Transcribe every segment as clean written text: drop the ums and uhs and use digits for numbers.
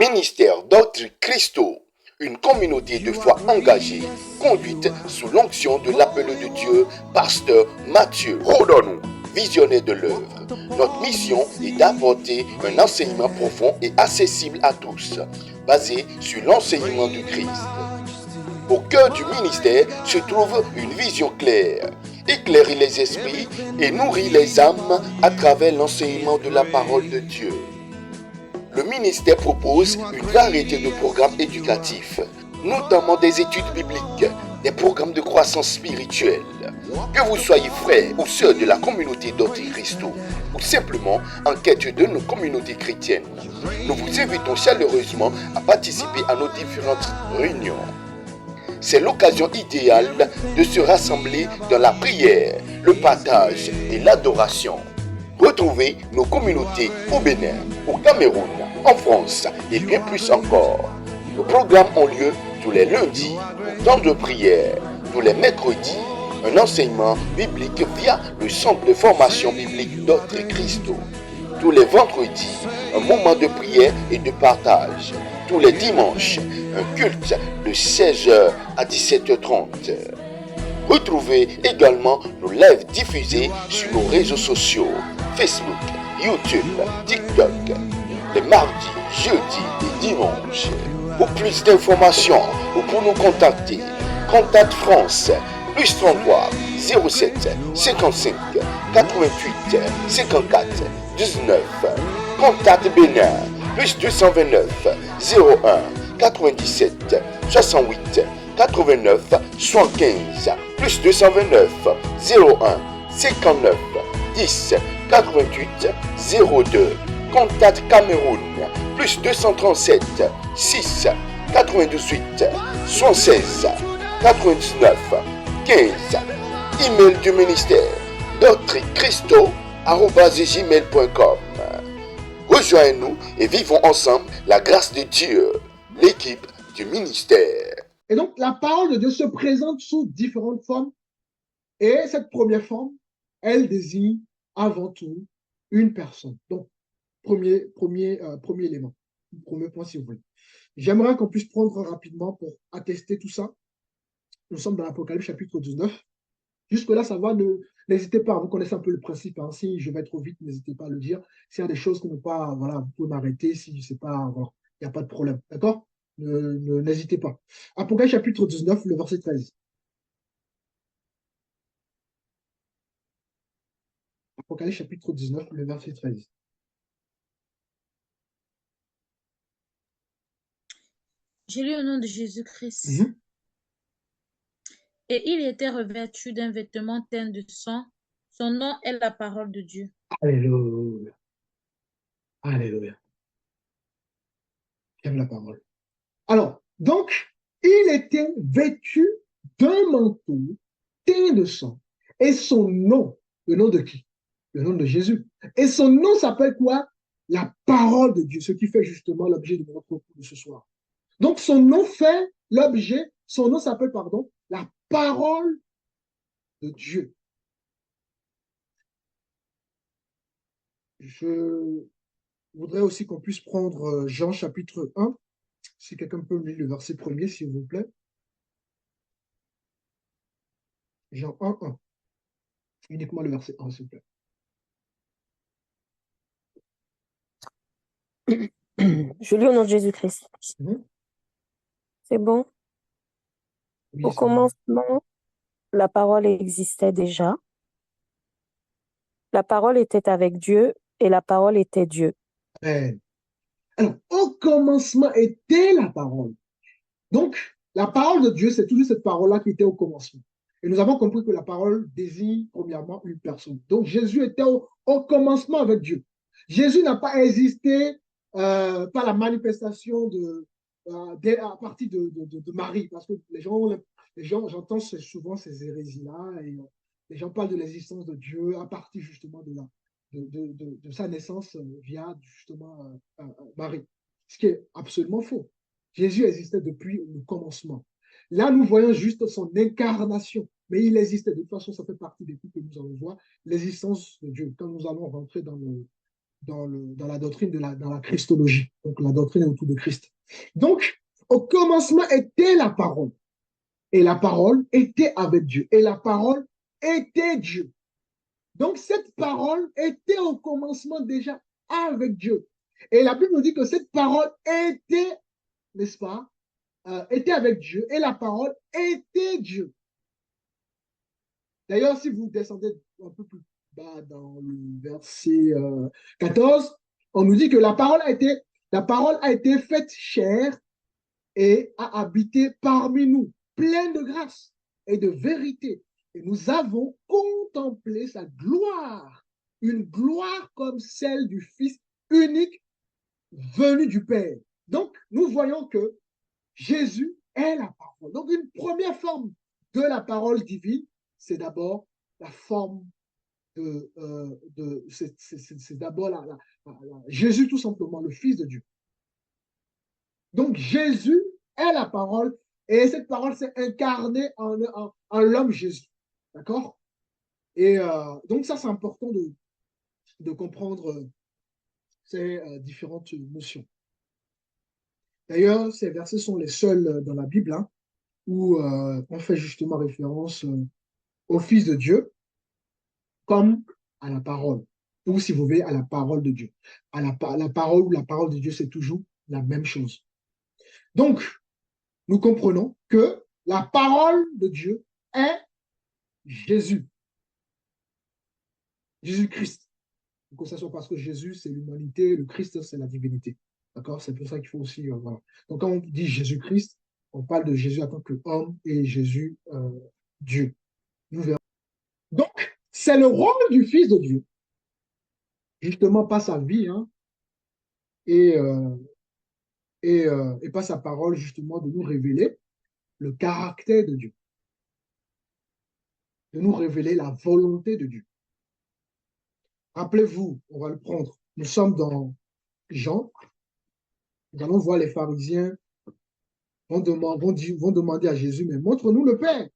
Ministère d'autres Christo, une communauté de foi engagée, conduite sous l'onction de l'appel de Dieu, pasteur Mathieu. Rodons-nous, visionnaire de l'œuvre. Notre mission est d'apporter un enseignement profond et accessible à tous, basé sur l'enseignement du Christ. Au cœur du ministère se trouve une vision claire, éclairer les esprits et nourrir les âmes à travers l'enseignement de la parole de Dieu. Le ministère propose une variété de programmes éducatifs, notamment des études bibliques, des programmes de croissance spirituelle. Que vous soyez frère ou sœur de la communauté d'Autre Christo, ou simplement en quête de nos communautés chrétiennes, nous vous invitons chaleureusement à participer à nos différentes réunions. C'est l'occasion idéale de se rassembler dans la prière, le partage et l'adoration. Retrouvez nos communautés au Bénin, au Cameroun, en France et bien plus encore. Nos programmes ont lieu tous les lundis, au temps de prière, tous les mercredis, un enseignement biblique via le centre de formation biblique d'Autre Christo. Tous les vendredis, un moment de prière et de partage. Tous les dimanches, un culte de 16h à 17h30. Retrouvez également nos lives diffusés sur nos réseaux sociaux, Facebook, YouTube, TikTok, les mardis, jeudis et dimanches. Pour plus d'informations ou pour nous contacter, Contact France, plus 33 07 55 88 54 19. Contact Bénin, plus 229 01 97 68 89 75, plus 229 01 59 10 88 02. Contact Cameroun, plus 237 6 98 76 99 15. Email du ministère d'autrechristo@gmail.com. Rejoignez-nous et vivons ensemble la grâce de Dieu, l'équipe du ministère. Et donc, la parole de Dieu se présente sous différentes formes. Et cette première forme, elle désigne avant tout une personne. Donc, premier élément, premier point si vous voulez. J'aimerais qu'on puisse prendre rapidement pour attester tout ça. Nous sommes dans l'Apocalypse chapitre 19. Jusque-là, ça va. N'hésitez pas, vous connaissez un peu le principe. Hein. Si je vais trop vite, n'hésitez pas à le dire. S'il y a des choses qui ne sont pas, voilà, vous pouvez m'arrêter. Si je ne sais pas, voilà, il n'y a pas de problème. D'accord? N'hésitez pas. Apocalypse chapitre 19, le verset 13. Apocalypse chapitre 19, le verset 13. J'ai lu au nom de Jésus-Christ. Et il était revêtu d'un vêtement teint de sang. Son nom est la parole de Dieu. Alléluia. Alléluia. J'aime la parole. Alors, donc, il était vêtu d'un manteau teint de sang. Et son nom, le nom de qui? Le nom de Jésus. Et son nom s'appelle quoi? La parole de Dieu, ce qui fait justement l'objet de notre cours de ce soir. Donc, son nom fait l'objet, son nom s'appelle, pardon, la parole de Dieu. Je voudrais aussi qu'on puisse prendre Jean chapitre 1, si quelqu'un peut lire le verset premier, s'il vous plaît. Jean 1, 1. Uniquement le verset 1, s'il vous plaît. Je lis au nom de Jésus-Christ. C'est bon? Oui, Au commencement, la parole existait déjà. La parole était avec Dieu et la parole était Dieu. Amen. Alors, au commencement était la parole. Donc, la parole de Dieu, c'est toujours cette parole-là qui était au commencement. Et nous avons compris que la parole désigne premièrement une personne. Donc, Jésus était au commencement avec Dieu. Jésus n'a pas existé par la manifestation à partir de Marie, parce que les gens j'entends souvent ces hérésies-là, et les gens parlent de l'existence de Dieu à partir justement de sa naissance via justement Marie, ce qui est absolument faux. Jésus existait depuis le commencement. Là, nous voyons juste son incarnation, mais il existait. De toute façon, ça fait partie des trucs que nous allons voir, l'existence de Dieu. Quand nous allons rentrer dans dans la doctrine dans la christologie, donc la doctrine autour de Christ. Donc, au commencement était la parole, et la parole était avec Dieu, et la parole était Dieu. Donc, cette parole était au commencement déjà avec Dieu. Et la Bible nous dit que cette parole était, n'est-ce pas, était avec Dieu, et la parole était Dieu. D'ailleurs, si vous descendez un peu plus bas dans le verset 14, on nous dit que la parole a été faite chair et a habité parmi nous, pleine de grâce et de vérité. Et nous avons contemplé sa gloire, une gloire comme celle du Fils unique venu du Père. Donc, nous voyons que Jésus est la parole. Donc, une première forme de la parole divine, c'est d'abord la forme c'est d'abord Jésus, tout simplement, le Fils de Dieu. Donc, Jésus est la parole et cette parole s'est incarnée en l'homme Jésus. D'accord? Et donc, ça, c'est important de comprendre ces différentes notions. D'ailleurs, ces versets sont les seuls dans la Bible hein, où on fait justement référence au Fils de Dieu comme à la parole, ou si vous voulez, à la parole de Dieu. La parole ou la parole de Dieu, c'est toujours la même chose. Donc, nous comprenons que la parole de Dieu est Jésus, Jésus-Christ. Que ce soit parce que Jésus, c'est l'humanité, le Christ, c'est la divinité. D'accord? C'est pour ça qu'il faut aussi, voilà. Donc, quand on dit Jésus-Christ, on parle de Jésus en tant qu'homme et Jésus, Dieu. Nous verrons. Donc, c'est le rôle du Fils de Dieu, justement par sa vie, hein, et, par sa parole, justement, de nous révéler le caractère de Dieu, de nous révéler la volonté de Dieu. Rappelez-vous, on va le prendre, nous sommes dans Jean, nous allons voir les pharisiens vont demander à Jésus, mais montre-nous le Père.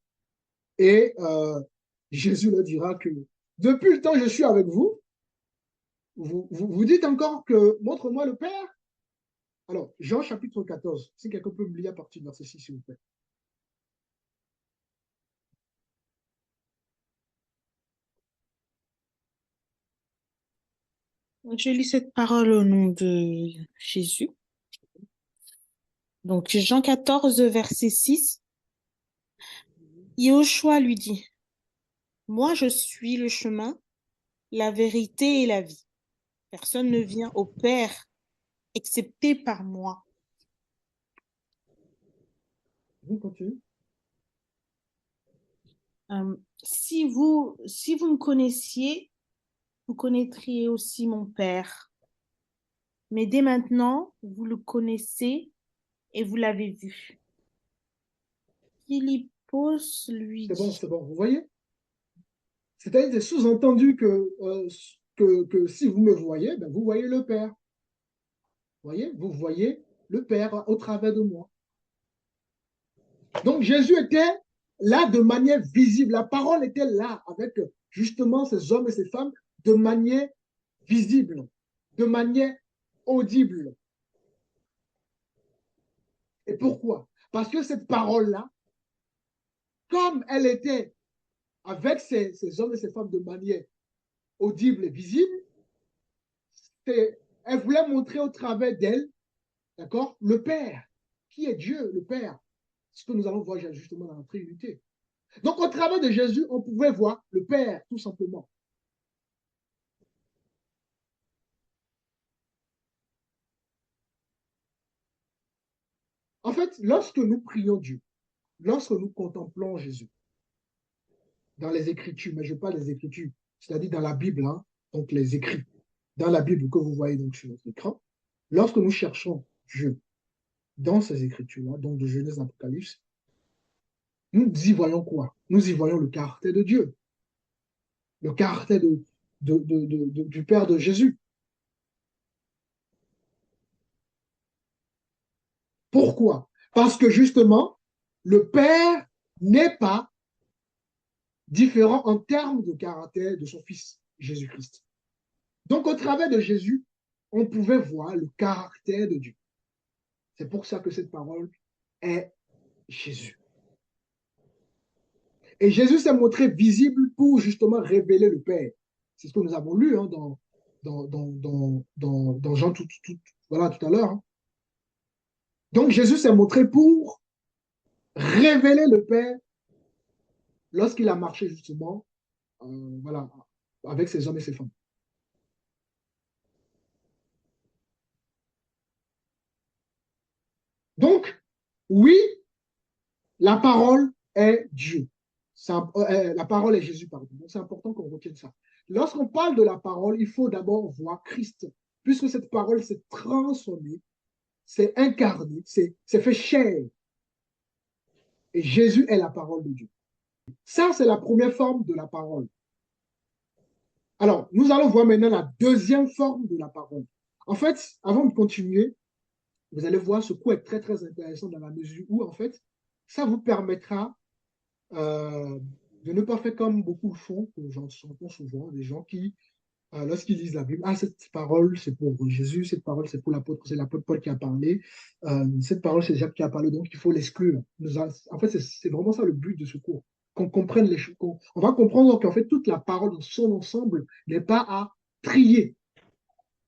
Et Jésus leur dira que depuis le temps que je suis avec vous, vous dites encore que montre-moi le Père. Alors, Jean chapitre 14, si quelqu'un peut me lire à partir de verset 6, s'il vous plaît. Je lis cette parole au nom de Jésus. Donc, Jean 14, verset 6. Yahushua lui dit, « Moi, je suis le chemin, la vérité et la vie. Personne ne vient au Père excepté par moi. » Vous continuez. Si vous me connaissiez, vous connaîtriez aussi mon Père. Mais dès maintenant, vous le connaissez et vous l'avez vu. Philippos lui dit. C'est bon, vous voyez? C'est-à-dire, c'est sous-entendu que si vous me voyez, ben, vous voyez le Père. Vous voyez? Vous voyez le Père au travers de moi. Donc, Jésus était là de manière visible. La parole était là avec justement ces hommes et ces femmes de manière visible, de manière audible. Et pourquoi? Parce que cette parole-là, comme elle était avec ces hommes et ces femmes de manière audible et visible, elle voulait montrer au travers d'elle, d'accord, le Père, qui est Dieu, le Père, ce que nous allons voir justement dans la Trinité. Donc, au travers de Jésus, on pouvait voir le Père, tout simplement. En fait, lorsque nous prions Dieu, lorsque nous contemplons Jésus, dans les Écritures, mais je parle des Écritures, c'est-à-dire dans la Bible, hein, donc les écrits, dans la Bible que vous voyez donc sur notre écran, lorsque nous cherchons Dieu dans ces Écritures-là, donc de Genèse à Apocalypse, nous y voyons quoi? Nous y voyons le caractère de Dieu, le caractère du Père de Jésus. Pourquoi? Parce que justement, le Père n'est pas différent en termes de caractère de son Fils, Jésus-Christ. Donc, au travers de Jésus, on pouvait voir le caractère de Dieu. C'est pour ça que cette parole est Jésus. Et Jésus s'est montré visible pour justement révéler le Père. C'est ce que nous avons lu dans Jean voilà, tout à l'heure. Hein. Donc Jésus s'est montré pour révéler le Père lorsqu'il a marché justement voilà, avec ses hommes et ses femmes. Donc, oui, la parole est Dieu. La parole est Jésus, pardon. Donc, c'est important qu'on retienne ça. Lorsqu'on parle de la parole, il faut d'abord voir Christ, puisque cette parole s'est transformée, s'est incarnée, s'est fait chair. Et Jésus est la parole de Dieu. Ça, c'est la première forme de la parole. Alors, nous allons voir maintenant la deuxième forme de la parole. En fait, avant de continuer, vous allez voir ce coup est très, très intéressant dans la mesure où, en fait, ça vous permettra de ne pas faire comme beaucoup le font, que j'entends souvent, des gens qui, lorsqu'ils lisent la Bible, ah, cette parole, c'est pour Jésus, cette parole, c'est pour l'apôtre, c'est l'apôtre Paul qui a parlé, cette parole, c'est Jacques qui a parlé, donc il faut l'exclure. En fait, c'est vraiment ça le but de ce cours, qu'on comprenne les choses. On va comprendre qu'en fait, toute la parole dans son ensemble n'est pas à trier.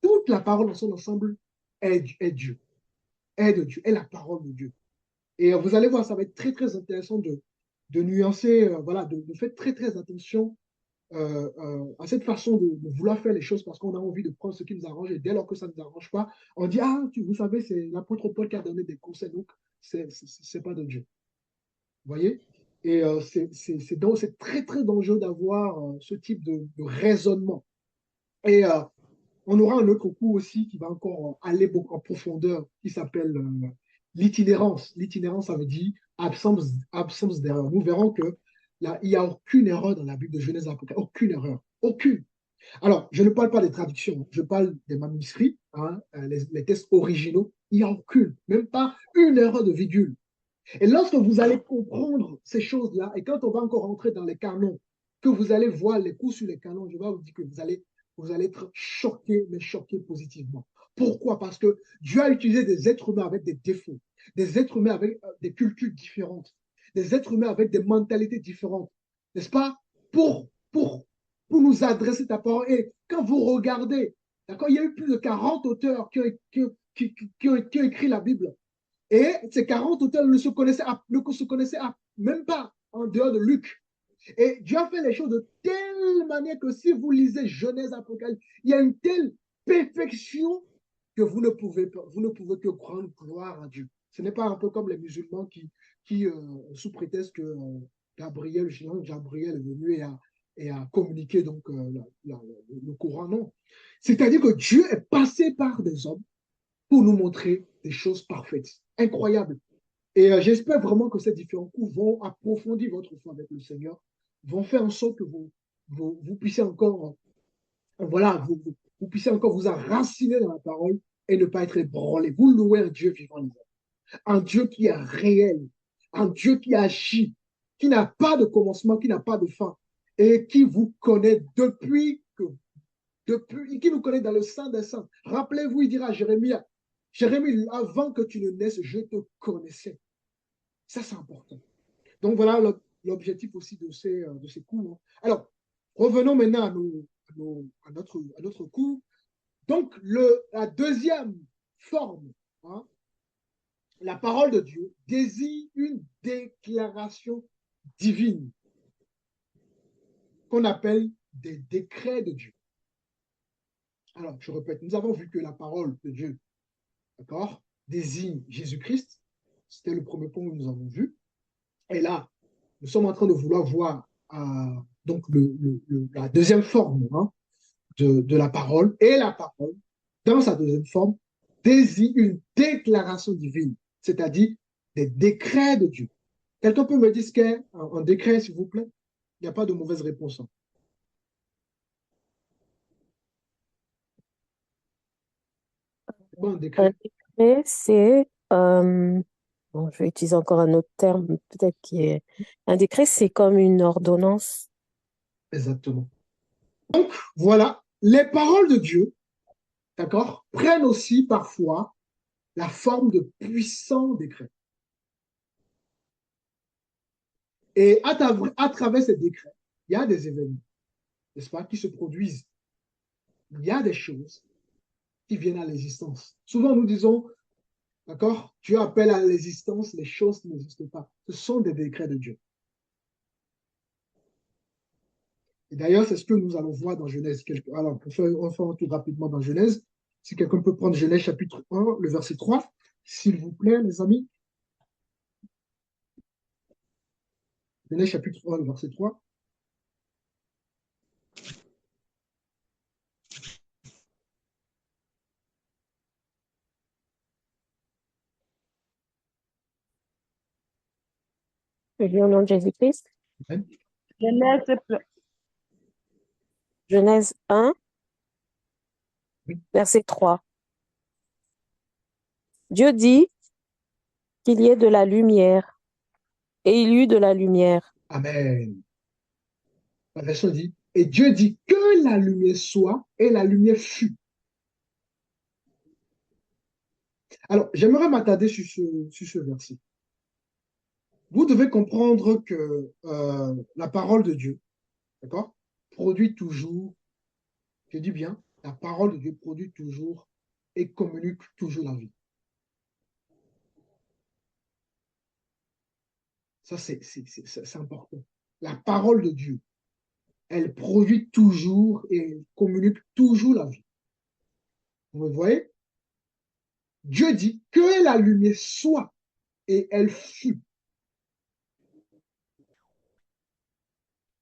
Toute la parole dans son ensemble est Dieu, est de Dieu, est la parole de Dieu. Et vous allez voir, ça va être très, très intéressant de nuancer, voilà, de faire très, très attention à cette façon de vouloir faire les choses parce qu'on a envie de prendre ce qui nous arrange et dès lors que ça ne nous arrange pas, on dit, ah, vous savez, c'est l'apôtre Paul qui a donné des conseils, donc c'est pas de Dieu. Vous voyez? Et c'est très, très dangereux d'avoir ce type de raisonnement. Et on aura un autre cours aussi qui va encore aller beaucoup en profondeur, qui s'appelle l'itinérance. L'itinérance, ça veut dire absence d'erreur. Nous verrons que là, il n'y a aucune erreur dans la Bible de Genèse à l'Apocalypse. Aucune erreur. Aucune. Alors, je ne parle pas des traductions, je parle des manuscrits, hein, les textes originaux. Il n'y a aucune, même pas une erreur de virgule. Et lorsque vous allez comprendre ces choses-là, et quand on va encore rentrer dans les canons, que vous allez voir les cours sur les canons, je vais vous dire que vous allez être choqué, mais choqué positivement. Pourquoi? Parce que Dieu a utilisé des êtres humains avec des défauts, des êtres humains avec des cultures différentes, des êtres humains avec des mentalités différentes, n'est-ce pas? Pour nous adresser ta parole. Et quand vous regardez, d'accord, il y a eu plus de 40 auteurs qui ont écrit la Bible. Et ces 40 auteurs ne se connaissaient même pas en dehors de Luc. Et Dieu a fait les choses de telle manière que si vous lisez Genèse, Apocalypse, il y a une telle perfection que vous ne pouvez que rendre gloire à Dieu. Ce n'est pas un peu comme les musulmans qui sous prétexte que Gabriel est venu et a communiqué donc, le Coran, non. C'est-à-dire que Dieu est passé par des hommes pour nous montrer des choses parfaites, incroyables. Et j'espère vraiment que ces différents cours vont approfondir votre foi avec le Seigneur, vont faire en sorte que vous puissiez encore, voilà, vous puissiez encore vous enraciner dans la parole et ne pas être ébranlé. Vous louez un Dieu vivant, les amis. Un Dieu qui est réel, un Dieu qui agit, qui n'a pas de commencement, qui n'a pas de fin, et qui vous connaît qui nous connaît dans le sein des saints. Rappelez-vous, il dira à Jérémie, avant que tu ne naisses, je te connaissais. Ça, c'est important. Donc, voilà l'objectif aussi de ces cours. Alors, revenons maintenant à notre cours. Donc, la deuxième forme, hein, la parole de Dieu, désigne une déclaration divine qu'on appelle des décrets de Dieu. Alors, je répète, nous avons vu que la parole de Dieu, d'accord, désigne Jésus-Christ. C'était le premier point que nous avons vu. Et là, nous sommes en train de vouloir voir donc la deuxième forme, hein, de la parole. Et la parole, dans sa deuxième forme, désigne une déclaration divine, c'est-à-dire des décrets de Dieu. Quelqu'un peut me dire ce qu'est un décret, s'il vous plaît? Il n'y a pas de mauvaise réponse. Hein. C'est quoi un Un décret? décret, c'est, bon, je vais utiliser encore un autre terme, peut-être qui est, un décret, c'est comme une ordonnance. Exactement. Donc, voilà les paroles de Dieu, d'accord, prennent aussi parfois la forme de puissants décrets. Et à travers ces décrets, il y a des événements, n'est-ce pas, qui se produisent. Il y a des choses qui viennent à l'existence. Souvent, nous disons, d'accord, Dieu appelle à l'existence les choses qui n'existent pas. Ce sont des décrets de Dieu. Et d'ailleurs, c'est ce que nous allons voir dans Genèse. Alors, on fait un tour rapidement dans Genèse. Si quelqu'un peut prendre Genèse chapitre 1, le verset 3, s'il vous plaît, les amis. Genèse chapitre 1, le verset 3. Je lis au nom de Jésus-Christ. Amen. Genèse 1, Oui. verset 3. Dieu dit qu'il y ait de la lumière, et il y eut de la lumière. Amen. La version dit, et Dieu dit que la lumière soit, et la lumière fut. Alors, j'aimerais m'attarder sur ce verset. Vous devez comprendre que la parole de Dieu, d'accord, produit toujours, je dis bien, la parole de Dieu produit toujours et communique toujours la vie. Ça, c'est important. La parole de Dieu, elle produit toujours et elle communique toujours la vie. Vous voyez? Dieu dit que la lumière soit et elle fut.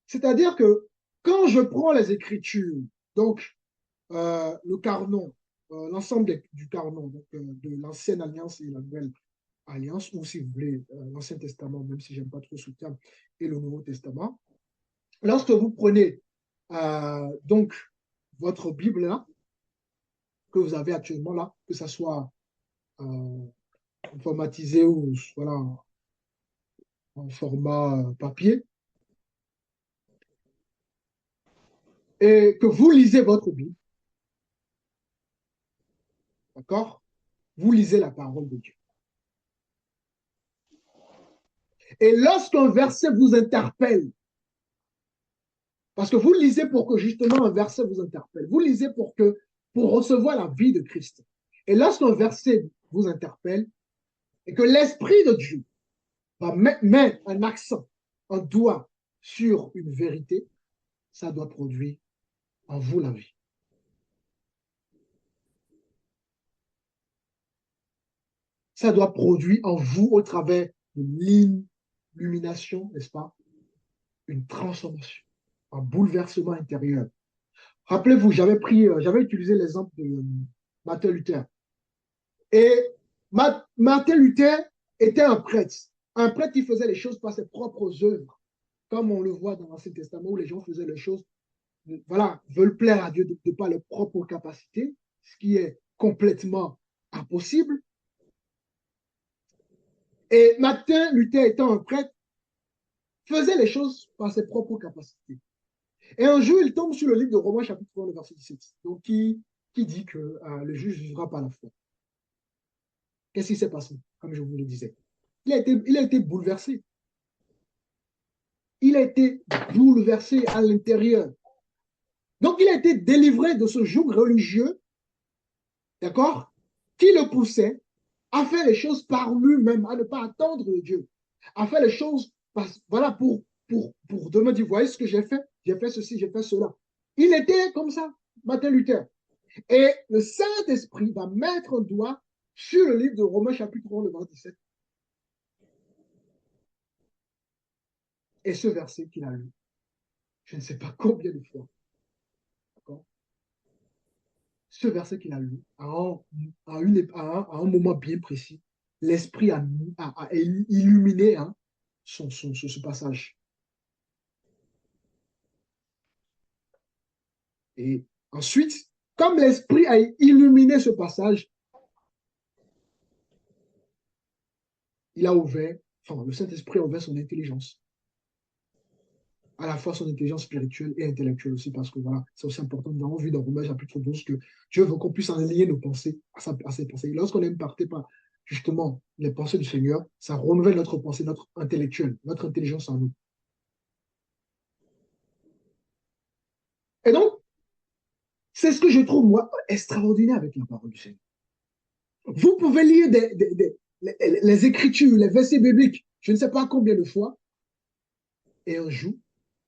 C'est-à-dire que quand je prends les Écritures, donc le canon, l'ensemble du canon, donc, de l'Ancienne Alliance et la Nouvelle Alliance, ou si vous voulez, l'Ancien Testament, même si j'aime pas trop ce terme, et le Nouveau Testament, lorsque vous prenez donc votre Bible là, que vous avez actuellement là, que ça soit informatisé ou voilà, en format papier, et que vous lisez votre Bible, d'accord? Vous lisez la parole de Dieu. Et lorsqu'un verset vous interpelle, parce que vous lisez pour que justement un verset vous interpelle, vous lisez pour recevoir la vie de Christ. Et lorsqu'un verset vous interpelle, et que l'Esprit de Dieu va mettre un accent, un doigt sur une vérité, ça doit produire en vous la vie. Ça doit produire en vous, au travers d'une illumination, n'est-ce pas, une transformation, un bouleversement intérieur. Rappelez-vous, j'avais utilisé l'exemple de Martin Luther. Et Martin Luther était un prêtre. Un prêtre qui faisait les choses par ses propres œuvres, comme on le voit dans l'Ancien Testament, où les gens faisaient les choses, voilà, veulent plaire à Dieu de par leurs propres capacités, ce qui est complètement impossible. Et Martin Luther, étant un prêtre, faisait les choses par ses propres capacités. Et un jour, il tombe sur le livre de Romains, chapitre 3, verset 17, donc qui dit que le juge vivra par la foi. Qu'est-ce qui s'est passé, comme je vous le disais? Il a été bouleversé. Il a été bouleversé à l'intérieur. Donc, il a été délivré de ce joug religieux, d'accord, qui le poussait à faire les choses par lui-même, à ne pas attendre de Dieu, à faire les choses, voilà, pour demain dire, voyez ce que j'ai fait ceci, j'ai fait cela. Il était comme ça, Martin Luther. Et le Saint-Esprit va mettre un doigt sur le livre de Romains, chapitre 1, le verset 17. Et ce verset qu'il a lu, je ne sais pas combien de fois, d'accord, ce verset qu'il a lu, à un moment bien précis, l'Esprit a illuminé ce passage. Et ensuite, comme l'Esprit a illuminé ce passage, il a ouvert, enfin, le Saint-Esprit a ouvert son intelligence. à la fois son intelligence spirituelle et intellectuelle aussi, parce que voilà, c'est aussi important. Nous avons vu dans Romains chapitre 12 que Dieu veut qu'on puisse aligner nos pensées à ses pensées. Et lorsqu'on est impacté par justement les pensées du Seigneur, ça renouvelle notre pensée, notre intellectuelle, notre intelligence en nous. Et donc, c'est ce que je trouve, moi, extraordinaire avec la parole du Seigneur. Vous pouvez lire les Écritures, les versets bibliques, je ne sais pas combien de fois, et un jour,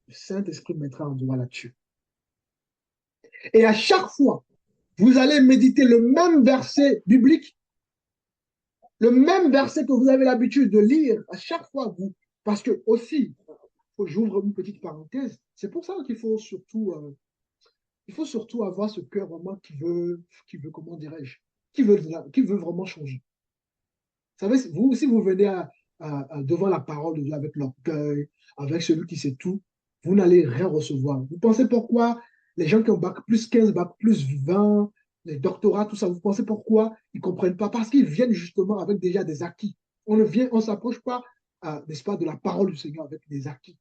le Saint-Esprit mettra un doigt là-dessus. Et à chaque fois, vous allez méditer le même verset biblique, le même verset que vous avez l'habitude de lire à chaque fois, parce que aussi, j'ouvre une petite parenthèse, c'est pour ça il faut surtout avoir ce cœur vraiment comment dirais-je, qui veut vraiment changer. Vous savez, vous, si vous venez devant la parole de Dieu avec l'orgueil, avec celui qui sait tout, vous n'allez rien recevoir. Vous pensez pourquoi les gens qui ont bac plus 15, bac plus 20, les doctorats, tout ça, vous pensez pourquoi ils ne comprennent pas? Parce qu'ils viennent justement avec déjà des acquis. On ne s'approche pas, n'est-ce pas, de la parole du Seigneur avec des acquis.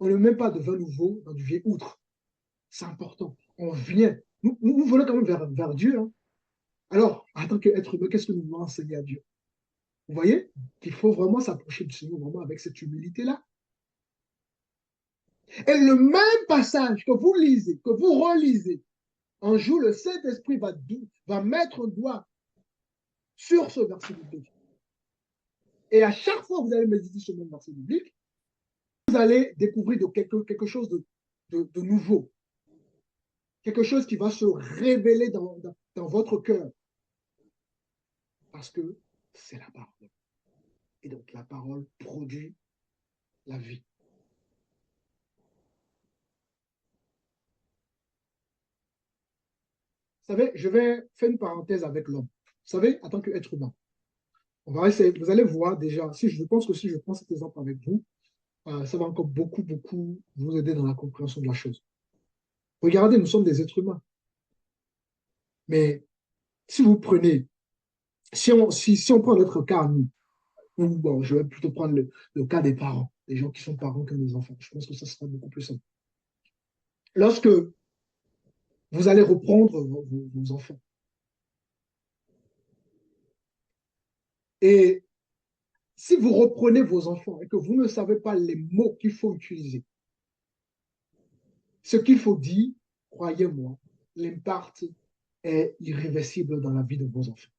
On ne met pas de vin nouveau dans du vieil outre. C'est important. On vient. Nous venons quand même vers Dieu. Hein. Alors, en tant qu'être humain, qu'est-ce que nous voulons enseigner à Dieu? Vous voyez qu'il faut vraiment s'approcher du Seigneur vraiment avec cette humilité-là. Et le même passage que vous lisez, que vous relisez, un jour le Saint-Esprit va mettre un doigt sur ce verset biblique. Et à chaque fois que vous allez méditer sur le même verset biblique, vous allez découvrir quelque chose de nouveau. Quelque chose qui va se révéler dans votre cœur. Parce que c'est la parole. Et donc la parole produit la vie. Vous savez, je vais faire une parenthèse avec l'homme. Vous savez, en tant qu'être humain, on va essayer, vous allez voir déjà, je pense que si je prends cet exemple avec vous, ça va encore beaucoup vous aider dans la compréhension de la chose. Regardez, nous sommes des êtres humains. Mais si vous prenez, si on prend notre cas, nous, ou bon, je vais plutôt prendre le cas des parents, des gens qui sont parents comme des enfants. Je pense que ça sera beaucoup plus simple. Lorsque vous allez reprendre vos enfants, et si vous reprenez vos enfants et que vous ne savez pas les mots qu'il faut utiliser, ce qu'il faut dire, croyez-moi, l'impact est irréversible dans la vie de vos enfants.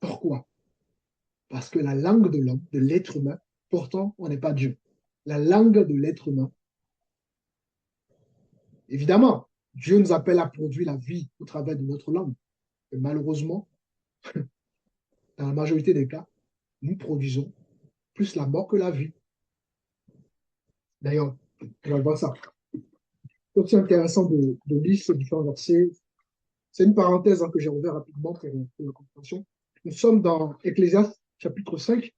Pourquoi? Parce que la langue de l'homme, de l'être humain, pourtant, on n'est pas Dieu. La langue de l'être humain, évidemment, Dieu nous appelle à produire la vie au travers de notre langue. Et malheureusement, dans la majorité des cas, nous produisons plus la mort que la vie. D'ailleurs, on va voir ça. C'est aussi intéressant de lire ces différents versets. C'est une parenthèse que j'ai ouverte rapidement pour la compréhension. Nous sommes dans Ecclésiaste chapitre 5.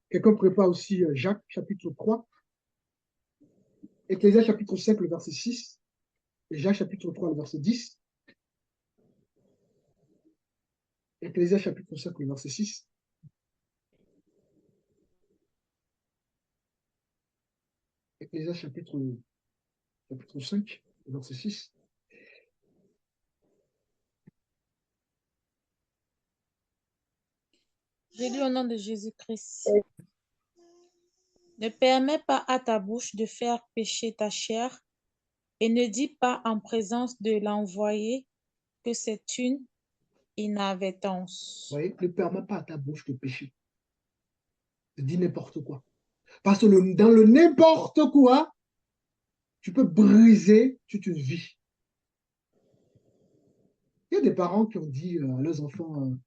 Quelqu'un prépare aussi Jacques chapitre 3. Ecclésiaste chapitre 5, le verset 6. Et Jacques chapitre 3, le verset 10. Ecclésiaste chapitre 5, le verset 6. Ecclésiaste chapitre 5, le verset 6. J'ai lu au nom de Jésus-Christ. Ne permets pas à ta bouche de faire pécher ta chair et ne dis pas en présence de l'envoyé que c'est une inadvertance. Vous voyez, ne permets pas à ta bouche de pécher. Ne dis n'importe quoi. Parce que dans le n'importe quoi, tu peux briser toute une vie. Il y a des parents qui ont dit à leurs enfants,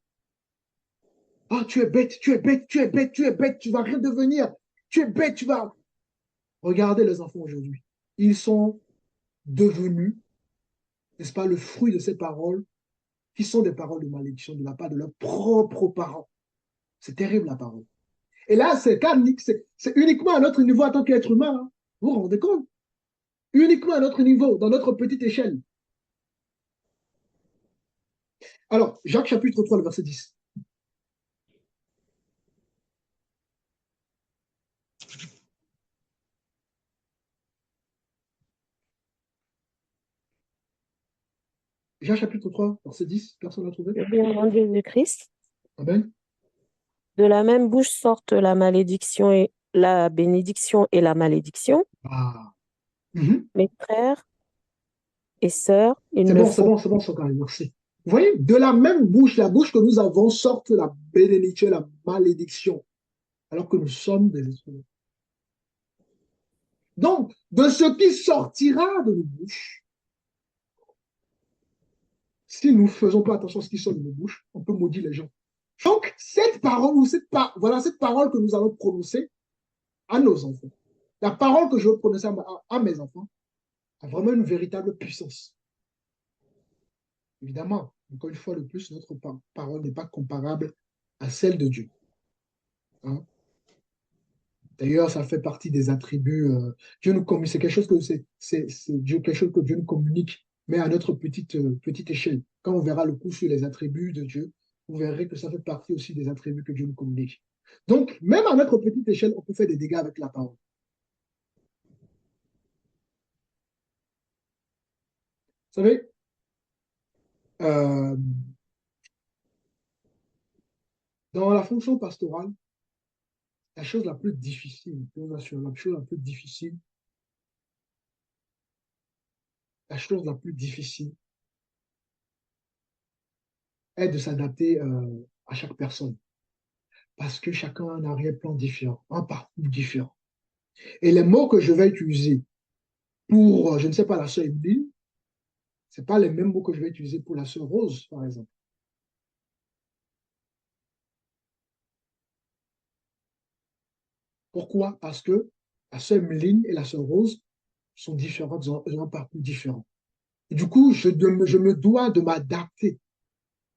ah, tu es bête, tu es bête, tu es bête, tu es bête, tu vas rien devenir. Tu es bête, tu vas... Regardez les enfants aujourd'hui. Ils sont devenus, n'est-ce pas, le fruit de ces paroles, qui sont des paroles de malédiction de la part de leurs propres parents. C'est terrible la parole. Et là, c'est uniquement à notre niveau en tant qu'être humain. Hein. Vous vous rendez compte? Uniquement à notre niveau, dans notre petite échelle. Alors, Jacques chapitre 3, le verset 10. Jean chapitre 3, verset 10, personne n'a trouvé? Le bien nom de Jésus-Christ. Amen. De la même bouche sortent la malédiction et la bénédiction et la malédiction. Ah. Mhm. Mes frères et sœurs, il C'est ne bon, c'est faut bon, c'est bon, c'est carré, merci. Vous voyez, de la même bouche, la bouche que nous avons, sortent la bénédiction et la malédiction, alors que nous sommes des êtres humains. Donc, de ce qui sortira de nos bouches, si nous ne faisons pas attention à ce qui sort de nos bouches, on peut maudire les gens. Donc, cette parole, voilà cette parole que nous allons prononcer à nos enfants, la parole que je veux prononcer à mes enfants, a vraiment une véritable puissance. Évidemment, encore une fois de plus, notre parole n'est pas comparable à celle de Dieu. Hein? D'ailleurs, ça fait partie des attributs. Dieu nous communique, c'est quelque chose que quelque chose que Dieu nous communique, mais à notre petite échelle. Quand on verra le coup sur les attributs de Dieu, vous verrez que ça fait partie aussi des attributs que Dieu nous communique. Donc, même à notre petite échelle, on peut faire des dégâts avec la parole. Vous savez, euh, dans la fonction pastorale, la chose la plus difficile, la chose la plus difficile, la chose la plus difficile est de s'adapter à chaque personne. Parce que chacun a un arrière-plan différent, un parcours différent. Et les mots que je vais utiliser pour, je ne sais pas, la sœur Emeline, ce n'est pas les mêmes mots que je vais utiliser pour la sœur Rose, par exemple. Pourquoi? Parce que la sœur Emeline et la sœur Rose sont différentes, elles ont un parcours différent. Et du coup, je me dois de m'adapter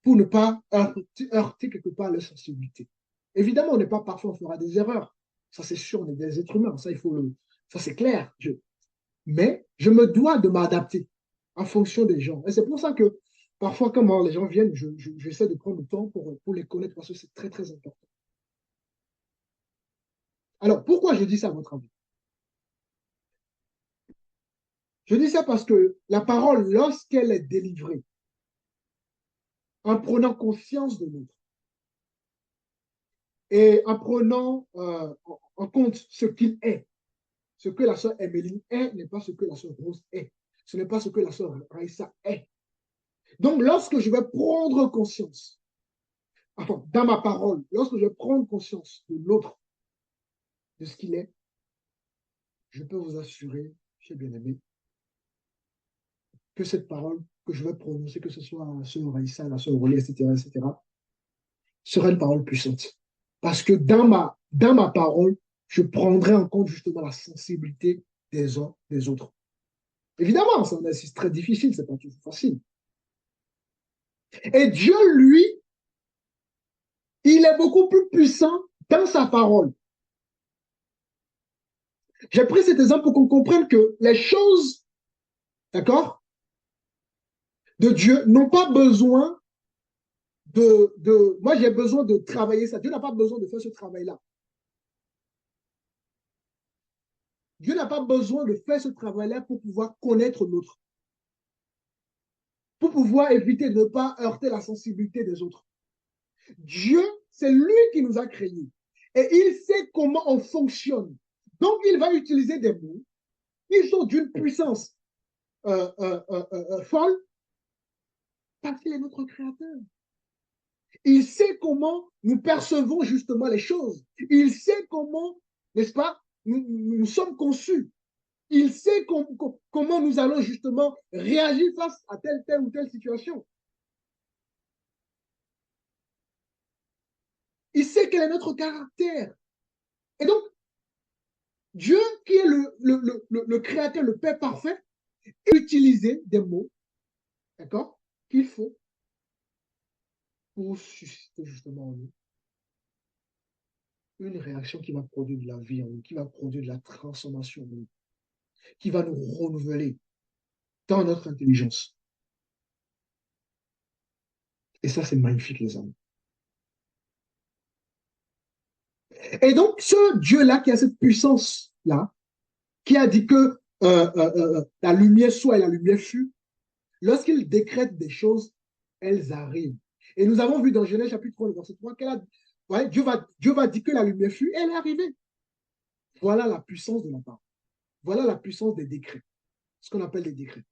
pour ne pas heurter quelque part leur sensibilité. Évidemment, on n'est pas parfait, on fera des erreurs. Ça, c'est sûr, on est des êtres humains. Ça, c'est clair. Mais je me dois de m'adapter en fonction des gens. Et c'est pour ça que parfois, quand les gens viennent, j'essaie de prendre le temps pour les connaître parce que c'est très, très important. Alors, pourquoi je dis ça à votre avis? Je dis ça parce que la parole, lorsqu'elle est délivrée, en prenant conscience de l'autre et en prenant en compte ce qu'il est, ce que la sœur Emeline est n'est pas ce que la sœur Rose est. Ce n'est pas ce que la sœur Raïssa est. Donc, lorsque je vais prendre conscience, dans ma parole, lorsque je vais prendre conscience de l'autre, de ce qu'il est, je peux vous assurer, chers bien-aimés, que cette parole que je vais prononcer, que ce soit la sœur Raïssa, la sœur Rolé, etc., sera une parole puissante. Parce que dans ma parole, je prendrai en compte justement la sensibilité des uns des autres. Évidemment, c'est un exercice très difficile, c'est pas toujours facile. Et Dieu, lui, il est beaucoup plus puissant dans sa parole. J'ai pris cet exemple pour qu'on comprenne que les choses, d'accord, de Dieu n'ont pas besoin moi, j'ai besoin de travailler ça. Dieu n'a pas besoin de faire ce travail-là. Dieu n'a pas besoin de faire ce travail-là pour pouvoir connaître l'autre, pour pouvoir éviter de ne pas heurter la sensibilité des autres. Dieu, c'est lui qui nous a créés et il sait comment on fonctionne. Donc, il va utiliser des mots qui sont d'une puissance folle parce qu'il est notre créateur. Il sait comment nous percevons justement les choses. Il sait comment, n'est-ce pas, nous sommes conçus. Il sait comment nous allons justement réagir face à telle ou telle situation. Il sait quel est notre caractère. Et donc, Dieu, qui est le créateur, le Père parfait, utiliser des mots, d'accord, qu'il faut pour susciter justement en nous une réaction qui va produire de la vie en nous, qui va produire de la transformation en nous, qui va nous renouveler dans notre intelligence. Et ça, c'est magnifique, les amis. Et donc, ce Dieu-là qui a cette puissance-là, qui a dit que la lumière soit et la lumière fut, Lorsqu'il décrète des choses, elles arrivent. Et nous avons vu dans Genèse chapitre 3, le verset 3, ouais, Dieu va dire que la lumière fut, elle est arrivée. Voilà la puissance de la parole. Voilà la puissance des décrets, ce qu'on appelle des décrets.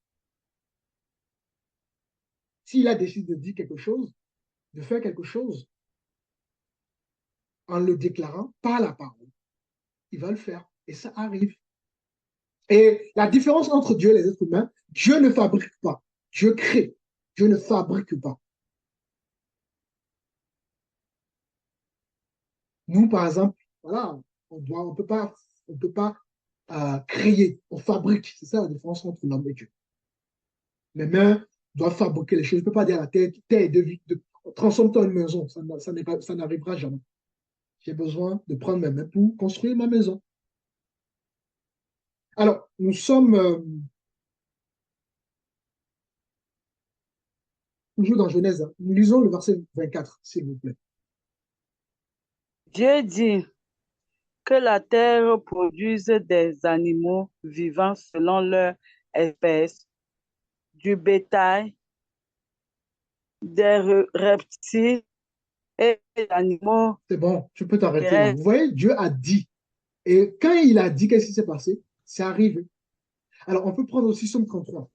S'il a décidé de dire quelque chose, de faire quelque chose, en le déclarant par la parole, il va le faire. Et ça arrive. Et la différence entre Dieu et les êtres humains, Dieu ne fabrique pas, Dieu crée, Dieu ne fabrique pas. Nous, par exemple, voilà, on peut pas créer, on fabrique. C'est ça la différence entre l'homme et Dieu. Les mains doivent fabriquer les choses. Je ne peux pas dire à la terre, terre transforme-toi en une maison. Ça n'arrivera jamais. J'ai besoin de prendre mes mains pour construire ma maison. Alors, nous sommes toujours dans Genèse. Hein. Nous lisons le verset 24, s'il vous plaît. Dieu dit que la terre produise des animaux vivants selon leur espèce, du bétail, des reptiles et des animaux C'est bon, tu peux t'arrêter là. terrestres. Vous voyez, Dieu a dit. Et quand il a dit, qu'est-ce qui s'est passé? C'est arrivé. Alors, on peut prendre aussi Somme 33.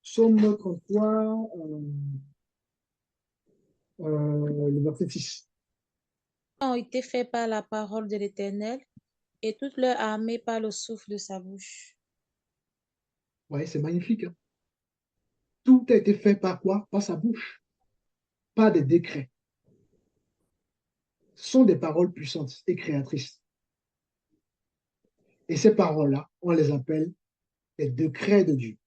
Somme 33, le verset 6. Ont été faits par la parole de l'Éternel, et toute leur armée par le souffle de sa bouche. Ouais, c'est magnifique. Hein? Tout a été fait par quoi? Par sa bouche, pas des décrets. Ce sont des paroles puissantes et créatrices. Et ces paroles-là, on les appelle les décrets de Dieu.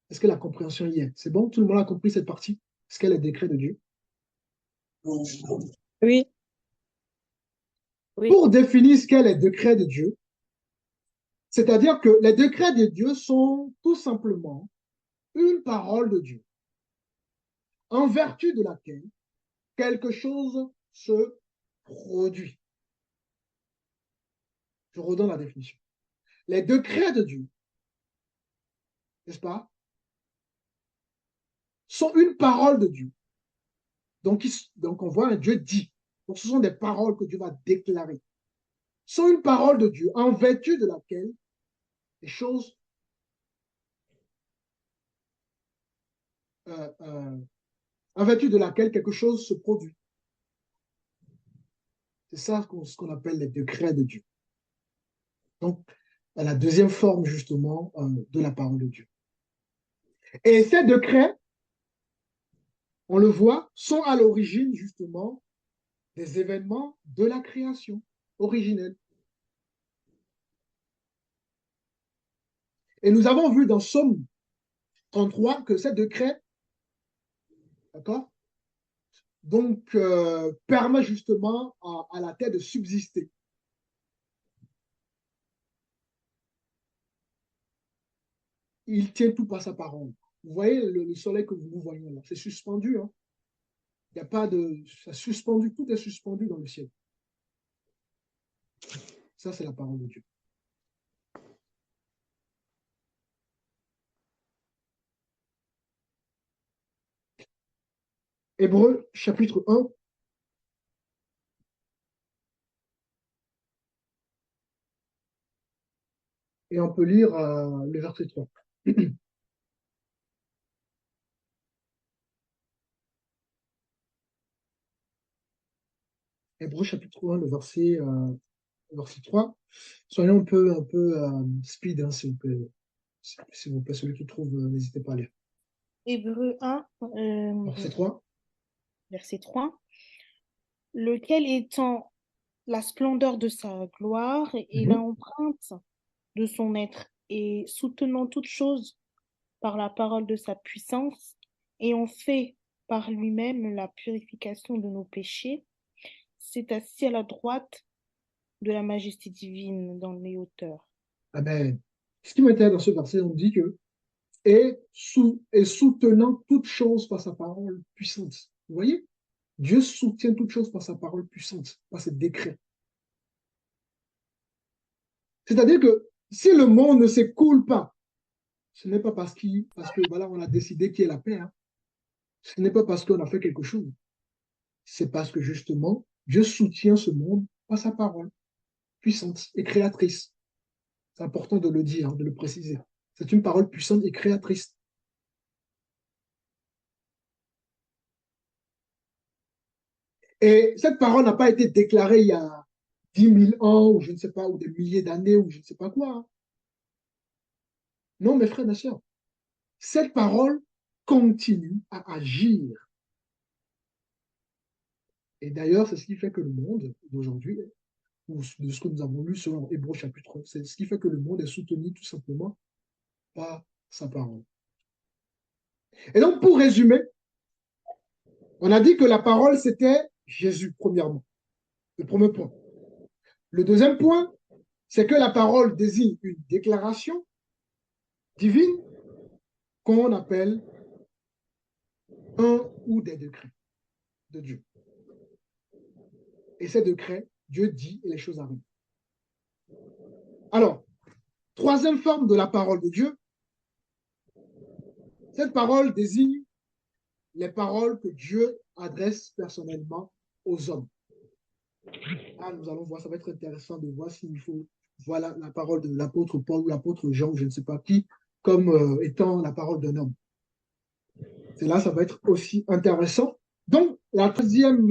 Est-ce que la compréhension y est? C'est bon? Tout le monde a compris cette partie? Est-ce qu'elle est les décrets de Dieu? Oui. Oui. Pour définir ce qu'est les décrets de Dieu, c'est-à-dire que les décrets de Dieu sont tout simplement une parole de Dieu, en vertu de laquelle quelque chose se produit. Je redonne la définition. Les décrets de Dieu, n'est-ce pas, sont une parole de Dieu. Donc on voit un Dieu dit. Donc ce sont des paroles que Dieu va déclarer. Sont une parole de Dieu en vertu de laquelle les choses en vertu de laquelle quelque chose se produit. C'est ça ce qu'on appelle les décrets de Dieu. Donc, la deuxième forme, justement, de la parole de Dieu. Et ces décrets, on le voit, sont à l'origine, justement, des événements de la création originelle. Et nous avons vu dans Somme 33 que ces décrets, d'accord, donc, permet justement à la terre de subsister. Il tient tout par sa parole. Vous voyez le soleil que nous voyons là, c'est suspendu. Hein? Il n'y a pas de... C'est suspendu, tout est suspendu dans le ciel. Ça, c'est la parole de Dieu. Hébreux, chapitre 1. Et on peut lire le verset 3. Hébreux, chapitre 1, le verset 3. Soyons un peu speed, hein, s'il vous plaît. S'il vous plaît, celui qui trouve, n'hésitez pas à lire. Hébreux 1, Verset 3. verset 3. Lequel étant la splendeur de sa gloire et l'empreinte de son être, et soutenant toutes choses par la parole de sa puissance, ayant fait par lui-même la purification de nos péchés, s'est assis à la droite de la majesté divine dans les hauteurs. Amen. Ce qui m'intéresse dans ce verset, on dit que et soutenant toutes choses par sa parole puissante. Vous voyez? Dieu soutient toutes choses par sa parole puissante, par ses décrets. C'est-à-dire que si le monde ne s'écoule pas Ce n'est pas parce que voilà, on a décidé qu'il y ait la paix. Hein. Ce n'est pas parce qu'on a fait quelque chose. C'est parce que justement, Dieu soutient ce monde par sa parole puissante et créatrice. C'est important de le dire, de le préciser. C'est une parole puissante et créatrice. Et cette parole n'a pas été déclarée il y a 10 000 ans, ou je ne sais pas, ou des milliers d'années, ou je ne sais pas quoi. Hein. Non, mes frères et mes sœurs, cette parole continue à agir. Et d'ailleurs, c'est ce qui fait que le monde d'aujourd'hui, ou de ce que nous avons lu selon Hébreux chapitre 1, c'est ce qui fait que le monde est soutenu tout simplement par sa parole. Et donc, pour résumer, on a dit que la parole, c'était Jésus, premièrement. Le premier point. Le deuxième point, c'est que la parole désigne une déclaration divine qu'on appelle un ou des décrets de Dieu. Et ces décrets, Dieu dit et les choses arrivent. Alors, troisième forme de la parole de Dieu, cette parole désigne les paroles que Dieu adresse personnellement aux hommes. Ah, nous allons voir, ça va être intéressant de voir s'il faut voir la parole de l'apôtre Paul ou l'apôtre Jean, ou je ne sais pas qui, comme étant la parole d'un homme. Et là, ça va être aussi intéressant. Donc, la troisième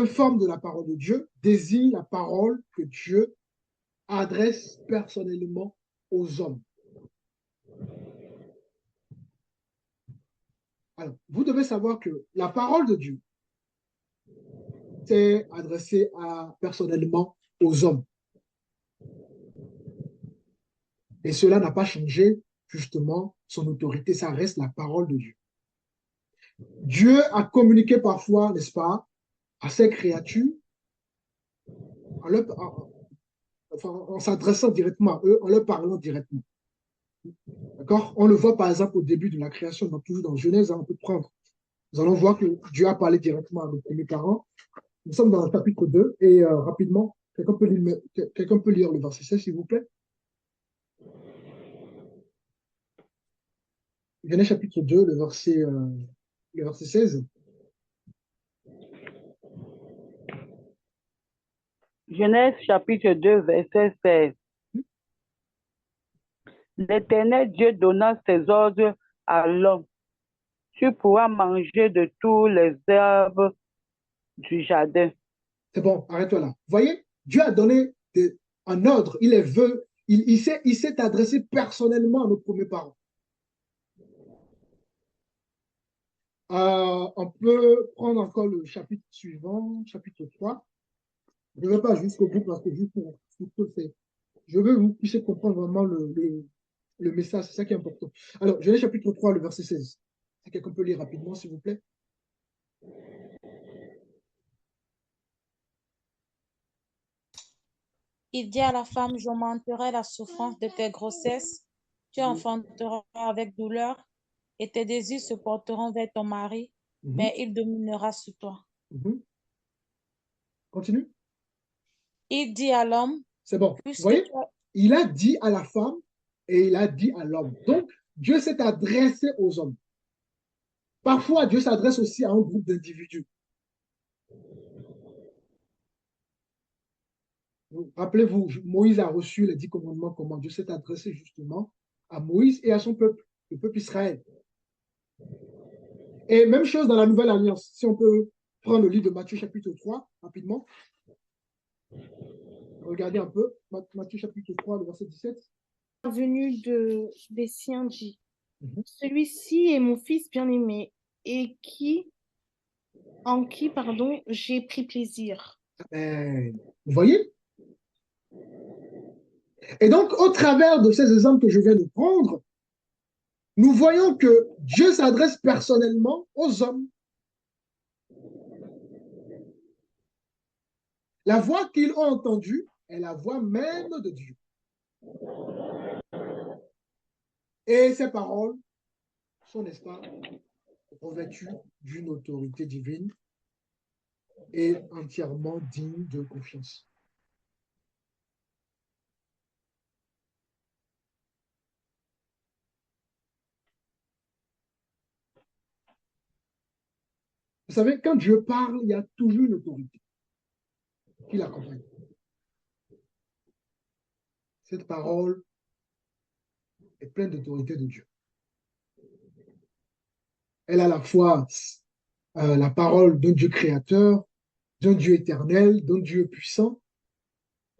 forme de la parole de Dieu désigne la parole que Dieu adresse personnellement aux hommes. Alors, vous devez savoir que la parole de Dieu c'est adressée personnellement aux hommes. Et cela n'a pas changé, justement, son autorité. Ça reste la parole de Dieu. Dieu a communiqué parfois, n'est-ce pas, à ses créatures en s'adressant directement à eux, en leur parlant directement. D'accord? On le voit par exemple au début de la création, donc toujours dans Genèse, on peut prendre. Nous allons voir que Dieu a parlé directement à nos premiers parents. Nous sommes dans le chapitre 2 et rapidement, quelqu'un peut lire le verset 16, s'il vous plaît. Genèse chapitre 2, le verset 16. Genèse chapitre 2, verset 16. L'Éternel Dieu donna ses ordres à l'homme. Tu pourras manger de tous les herbes du jardin. C'est bon, arrête-toi là. Vous voyez, Dieu a donné un ordre, il s'est adressé personnellement à nos premiers parents. On peut prendre encore le chapitre suivant, chapitre 3. Je ne vais pas jusqu'au bout parce que je veux que vous puissiez comprendre vraiment le message, c'est ça qui est important. Alors, Genèse chapitre 3, le verset 16. Si quelqu'un peut lire rapidement, s'il vous plaît. Il dit à la femme, j'augmenterai la souffrance de tes grossesses, tu enfanteras avec douleur, et tes désirs se porteront vers ton mari, mais il dominera sur toi. Continue. Il dit à l'homme, c'est bon. Vous voyez, il a dit à la femme et il a dit à l'homme. Donc, Dieu s'est adressé aux hommes. Parfois, Dieu s'adresse aussi à un groupe d'individus. Rappelez-vous, Moïse a reçu les 10 commandements, comment Dieu s'est adressé justement à Moïse et à son peuple, le peuple Israël. Et même chose dans la Nouvelle Alliance. Si on peut prendre le livre de Matthieu chapitre 3, rapidement. Regardez un peu, Matthieu chapitre 3, le verset 17. Venu des siens dit, celui-ci est mon fils bien-aimé et en qui, j'ai pris plaisir. Vous voyez? Et donc, au travers de ces exemples que je viens de prendre, nous voyons que Dieu s'adresse personnellement aux hommes. La voix qu'ils ont entendue est la voix même de Dieu. Et ces paroles sont, n'est-ce pas, revêtues d'une autorité divine et entièrement digne de confiance. Vous savez, quand Dieu parle, il y a toujours une autorité qui l'accompagne. Cette parole est pleine d'autorité de Dieu. Elle a à la fois la parole d'un Dieu créateur, d'un Dieu éternel, d'un Dieu puissant,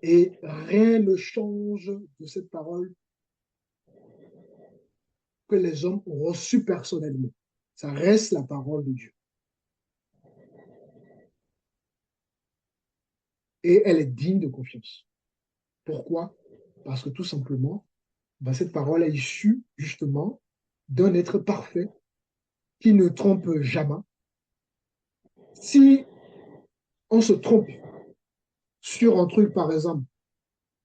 et rien ne change de cette parole que les hommes ont reçue personnellement. Ça reste la parole de Dieu. Et elle est digne de confiance. Pourquoi? Parce que tout simplement, cette parole est issue justement d'un être parfait qui ne trompe jamais. Si on se trompe sur un truc, par exemple,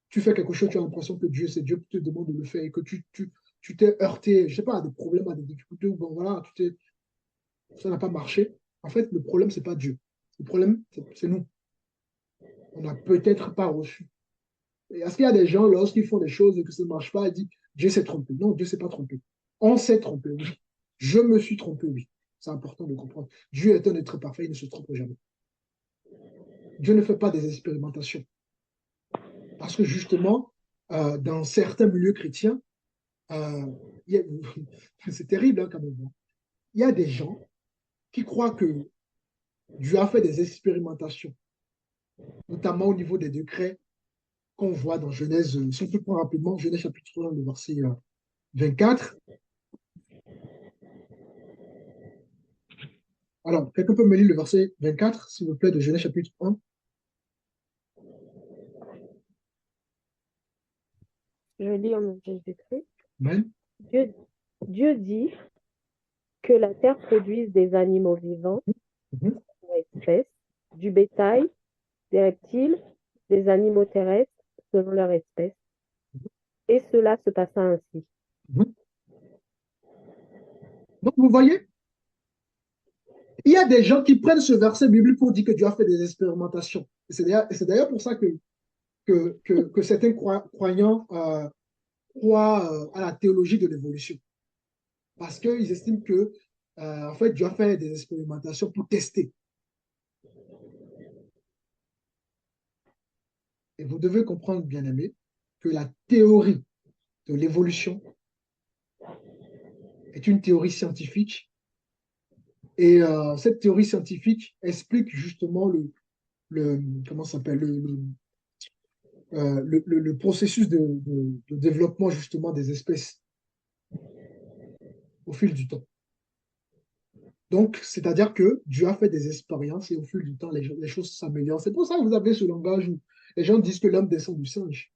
tu fais quelque chose, tu as l'impression que Dieu, c'est Dieu qui te demande de le faire et que tu t'es heurté, je ne sais pas, à des problèmes, à des difficultés, ou bon, voilà, ça n'a pas marché. En fait, le problème, ce n'est pas Dieu. Le problème, c'est nous. On n'a peut-être pas reçu. Et est-ce qu'il y a des gens, lorsqu'ils font des choses et que ça ne marche pas, ils disent Dieu s'est trompé? Non, Dieu ne s'est pas trompé. On s'est trompé, oui. Je me suis trompé, oui. C'est important de comprendre. Dieu est un être parfait, il ne se trompe jamais. Dieu ne fait pas des expérimentations. Parce que justement, dans certains milieux chrétiens, c'est terrible hein, quand même. Il y a des gens qui croient que Dieu a fait des expérimentations, notamment au niveau des décrets qu'on voit dans Genèse, si on peut prendre rapidement, Genèse chapitre 1, le verset 24. Alors, quelqu'un peut me lire le verset 24, s'il vous plaît, de Genèse chapitre 1. Je lis en nom de Jésus-Christ. Amen. Dieu dit que la terre produise des animaux vivants, Mhm. espèces, du bétail, des reptiles, des animaux terrestres selon leur espèce. Et cela se passa ainsi. Mhm. Donc, vous voyez, il y a des gens qui prennent ce verset biblique pour dire que Dieu a fait des expérimentations. Et c'est d'ailleurs pour ça que certains croyants croient à la théologie de l'évolution. Parce qu'ils estiment que, en fait, Dieu a fait des expérimentations pour tester. Et vous devez comprendre, bien aimé, que la théorie de l'évolution est une théorie scientifique. Et cette théorie scientifique explique justement comment s'appelle, le processus de développement justement des espèces au fil du temps. Donc, c'est-à-dire que Dieu a fait des expériences et au fil du temps, les choses s'améliorent. C'est pour ça que vous avez ce langage où les gens disent que l'homme descend du singe.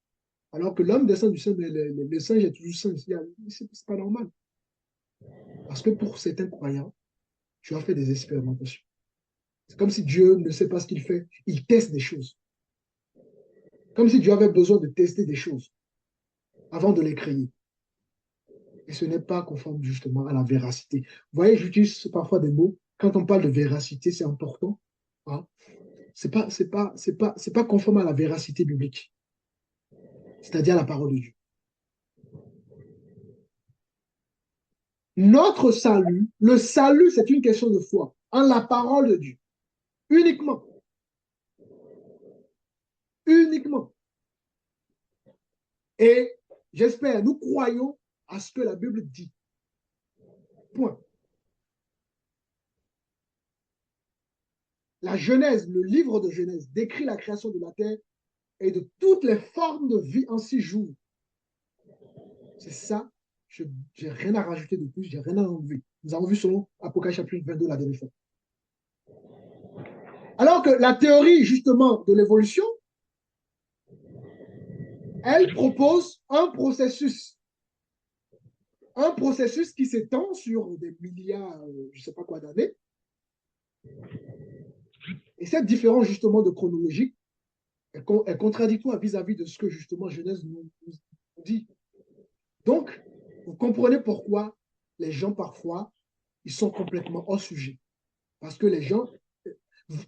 Alors que l'homme descend du singe, mais le singe est toujours singe. C'est pas normal. Parce que pour certains croyants, Dieu a fait des expérimentations. C'est comme si Dieu ne sait pas ce qu'il fait. Il teste des choses. Comme si Dieu avait besoin de tester des choses avant de les créer. Et ce n'est pas conforme justement à la véracité. Vous voyez, j'utilise parfois des mots. Quand on parle de véracité, c'est important. Hein? C'est pas conforme à la véracité biblique, c'est-à-dire la parole de Dieu. Notre salut, le salut, c'est une question de foi en la parole de Dieu. Uniquement. Uniquement. Et j'espère, nous croyons à ce que la Bible dit. Point. La Genèse, le livre de Genèse, décrit la création de la terre et de toutes les formes de vie en 6 jours. C'est ça. Je n'ai rien à rajouter de plus, je n'ai rien à enlever. Nous avons vu selon Apocalypse chapitre 22 la dernière fois. Alors que la théorie, justement, de l'évolution, elle propose un processus qui s'étend sur des milliards, je ne sais pas quoi d'années. Et cette différence, justement, de chronologie est contradictoire vis-à-vis de ce que, justement, Genèse nous dit. Donc, vous comprenez pourquoi les gens, parfois, ils sont complètement hors sujet. Parce que les gens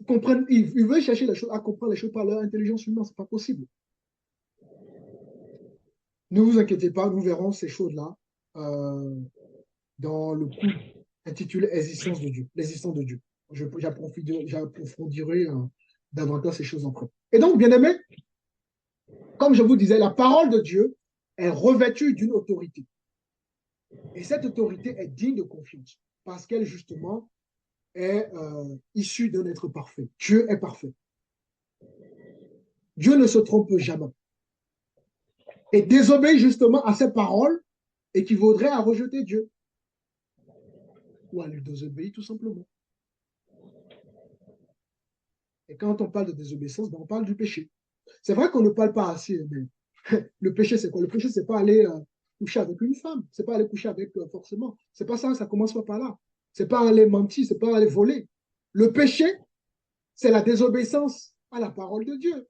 comprennent, ils veulent chercher les choses, à comprendre les choses par leur intelligence humaine. Ce n'est pas possible. Ne vous inquiétez pas, nous verrons ces choses-là dans le cours intitulé Existence de Dieu, l'existence de Dieu. J'approfondirai davantage ces choses après. Et donc, bien aimé, comme je vous disais, la parole de Dieu est revêtue d'une autorité. Et cette autorité est digne de confiance parce qu'elle, justement, est issue d'un être parfait. Dieu est parfait. Dieu ne se trompe jamais. Et désobéir justement à ses paroles équivaudrait à rejeter Dieu ou à lui désobéir tout simplement. Et quand on parle de désobéissance, ben on parle du péché. C'est vrai qu'on ne parle pas assez, mais le péché, c'est quoi? Le péché, c'est pas aller coucher avec une femme, c'est pas aller coucher avec forcément. C'est pas ça, ça commence pas par là. C'est pas aller mentir, c'est pas aller voler. Le péché, c'est la désobéissance à la parole de Dieu.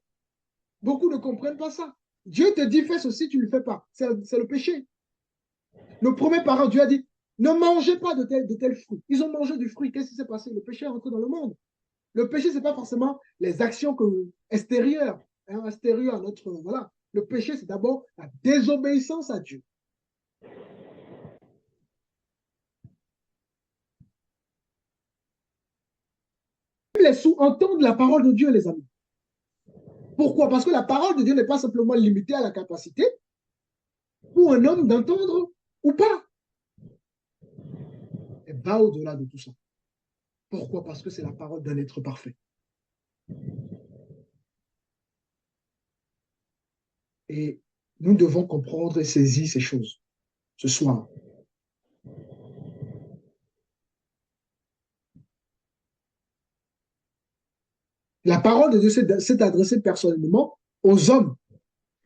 Beaucoup ne comprennent pas ça. Dieu te dit fais ceci, tu ne le fais pas. C'est le péché. Nos premiers parents, Dieu a dit ne mangez pas de tel fruit. Ils ont mangé du fruit. Qu'est-ce qui s'est passé? Le péché est entré dans le monde. Le péché, ce n'est pas forcément les actions extérieures, extérieures à notre. Voilà. Le péché, c'est d'abord la désobéissance à Dieu. Les sous entendent la parole de Dieu, les amis. Pourquoi? Parce que la parole de Dieu n'est pas simplement limitée à la capacité pour un homme d'entendre ou pas. Elle va au-delà de tout ça. Pourquoi? Parce que c'est la parole d'un être parfait. Et nous devons comprendre et saisir ces choses ce soir. La parole de Dieu s'est adressée personnellement aux hommes.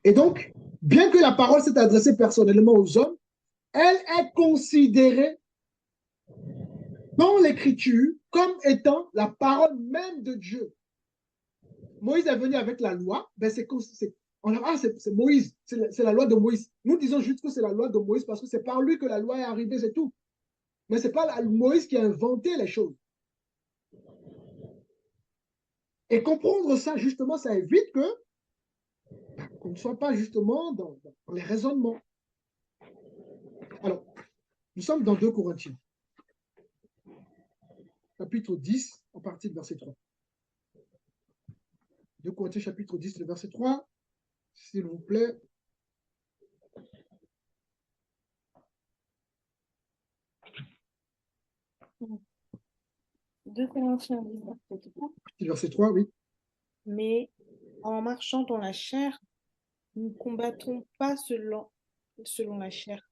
Et donc, bien que la parole s'est adressée personnellement aux hommes, elle est considérée dans l'Écriture comme étant la parole même de Dieu. Moïse est venu avec la loi, ben c'est Moïse, c'est la loi de Moïse. Nous disons juste que c'est la loi de Moïse parce que c'est par lui que la loi est arrivée, c'est tout. Mais ce n'est pas Moïse qui a inventé les choses. Et comprendre ça, justement, ça évite qu'on ne soit pas justement dans les raisonnements. Alors, nous sommes dans 2 Corinthiens, chapitre 10, à partir du verset 3. 2 Corinthiens, chapitre 10, le verset 3, s'il vous plaît. Deux Corinthiens 10, Verset 3, oui. mais en marchant dans la chair, nous ne combattons pas selon la chair,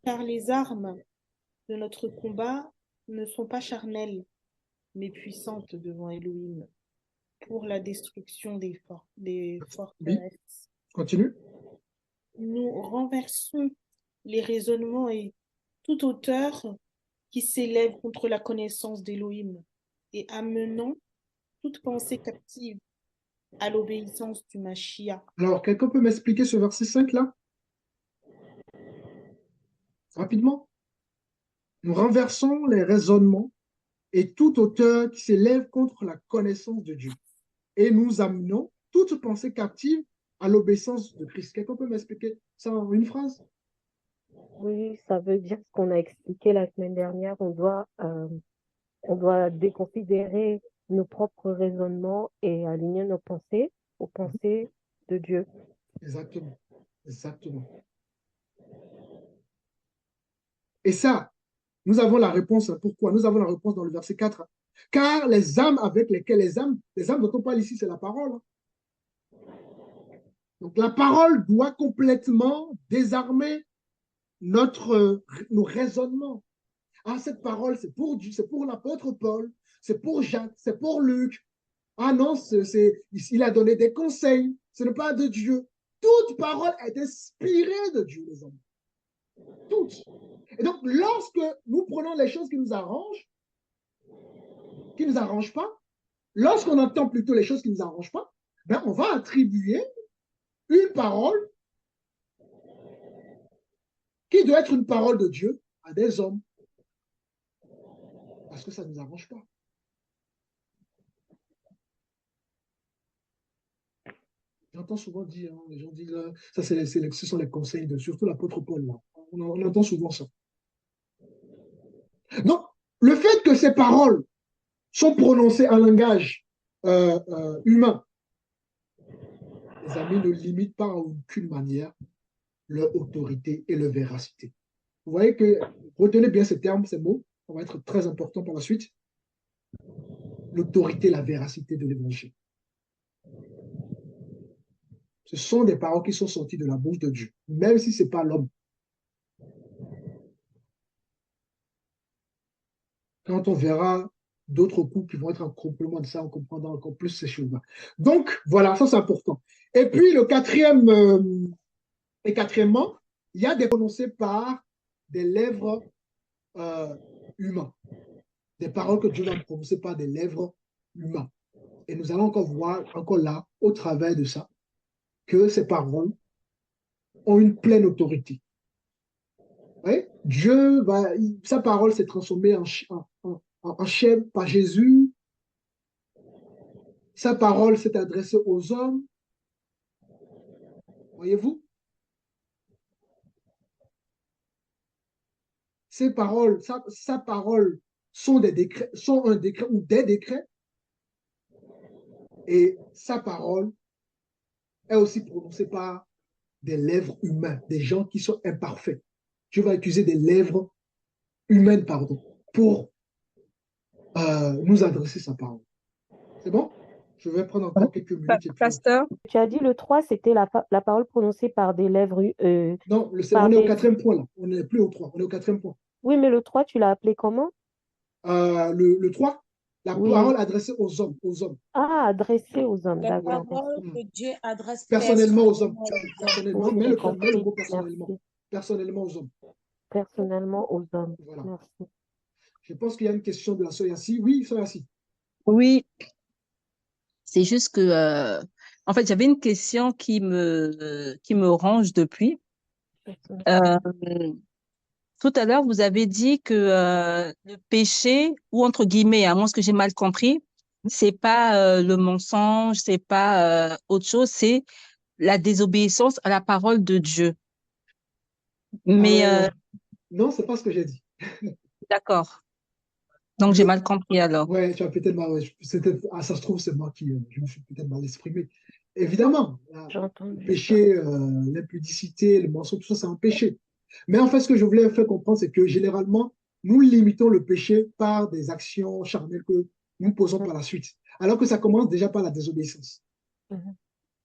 car les armes de notre combat ne sont pas charnelles, mais puissantes devant Elohim, pour la destruction des forteresses. Oui. Continue. Nous renversons les raisonnements et toute hauteur qui s'élève contre la connaissance d'Elohim et amenons toute pensée captive à l'obéissance du Mashiach. Alors, quelqu'un peut m'expliquer ce verset 5 là? Rapidement. Nous renversons les raisonnements et toute hauteur qui s'élève contre la connaissance de Dieu. Et nous amenons toute pensée captive à l'obéissance de Christ. Quelqu'un peut m'expliquer ça en une phrase? Oui, ça veut dire ce qu'on a expliqué la semaine dernière. On doit déconsidérer nos propres raisonnements et aligner nos pensées aux pensées de Dieu. Exactement. Exactement. Et ça, nous avons la réponse. Pourquoi? Nous avons la réponse dans le verset 4. Car les âmes avec lesquelles les âmes dont on parle ici, c'est la parole. Donc la parole doit complètement désarmer nos raisonnements. Ah, cette parole, c'est pour Dieu, c'est pour l'apôtre Paul, c'est pour Jacques, c'est pour Luc. Ah non, il a donné des conseils, ce n'est pas de Dieu. Toute parole est inspirée de Dieu, les amis. Toutes. Et donc, lorsque nous prenons les choses qui nous arrangent pas, lorsqu'on entend plutôt les choses qui ne nous arrangent pas, ben on va attribuer une parole qui doit être une parole de Dieu à des hommes. Parce que ça ne nous arrange pas. J'entends souvent dire, hein, les gens disent, ça ce sont les conseils de surtout l'apôtre Paul. Là. On entend souvent ça. Donc, le fait que ces paroles sont prononcées en langage humain, les amis, ne limitent pas en aucune manière leur autorité et leur véracité. Vous voyez que, retenez bien ces termes, ces mots, ça va être très important par la suite. L'autorité, la véracité de l'évangile. Ce sont des paroles qui sont sorties de la bouche de Dieu, même si ce n'est pas l'homme. Quand on verra d'autres couples qui vont être en complément de ça, on comprendra encore plus ces choses-là. Donc, voilà, ça c'est important. Et puis, quatrièmement, il y a des prononcés par des lèvres humains. Des paroles que Dieu va prononcer par des lèvres humains. Et nous allons encore voir, encore là, au travers de ça, que ces paroles ont une pleine autorité. Ouais? Sa parole s'est transformée en chair par Jésus. Sa parole s'est adressée aux hommes. Voyez-vous? Ses paroles, sa parole sont des décrets, sont un décret ou des décrets. Et sa parole est aussi prononcée par des lèvres humaines, des gens qui sont imparfaits. Dieu va utiliser des lèvres humaines, pardon, pour nous adresser sa parole. C'est bon? Je vais prendre encore quelques minutes. Et puis... Pasteur, tu as dit le 3, c'était la parole prononcée par des lèvres. Non, on est au quatrième point là. On n'est plus au 3, on est au quatrième point. Oui, mais le 3, tu l'as appelé comment? Le 3, la parole adressée aux hommes. Ah, adressée aux hommes, La d'accord. parole que Dieu adresse personnellement aux hommes. Personnellement, Oui, mets j'ai le compris. mot personnellement. Merci. Personnellement aux hommes. Personnellement aux hommes. Voilà. Merci. Je pense qu'il y a une question de la sœur Yassi. Oui, sœur Yassi. Oui, c'est juste que, en fait, j'avais une question qui me ronge depuis. Euh, Tout à l'heure, vous avez dit que le péché, ou entre guillemets, à moins que j'ai mal compris, c'est pas le mensonge, c'est pas autre chose, c'est la désobéissance à la parole de Dieu. Mais non, c'est pas ce que j'ai dit. d'accord. Donc j'ai mal compris alors. Ouais, tu as peut-être mal. Ouais, ça se trouve, c'est moi qui je me suis peut-être mal exprimé. Évidemment, le péché, l'impudicité, le mensonge, tout ça, c'est un péché. Mais en fait, ce que je voulais faire comprendre, c'est que généralement, nous limitons le péché par des actions charnelles que nous posons par la suite. Alors que ça commence déjà par la désobéissance.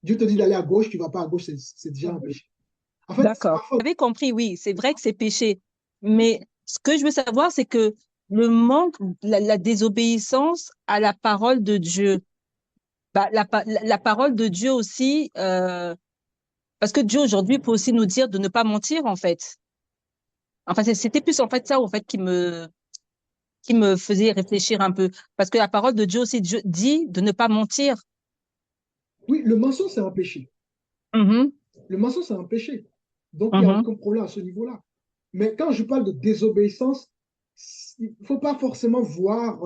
Dieu te dit d'aller à gauche, tu ne vas pas à gauche, c'est déjà un péché. En fait, d'accord. Vous avez compris, oui, c'est vrai que c'est péché. Mais ce que je veux savoir, c'est que le manque, la désobéissance à la parole de Dieu, bah, la parole de Dieu aussi, parce que Dieu aujourd'hui peut aussi nous dire de ne pas mentir, en fait. Enfin, c'était plus en fait ça, en fait, qui me faisait réfléchir un peu. Parce que la parole de Dieu aussi dit de ne pas mentir. Oui, le mensonge, c'est un péché. Le mensonge, c'est un péché. Donc, il n'y a aucun problème à ce niveau-là. Mais quand je parle de désobéissance, il ne faut pas forcément voir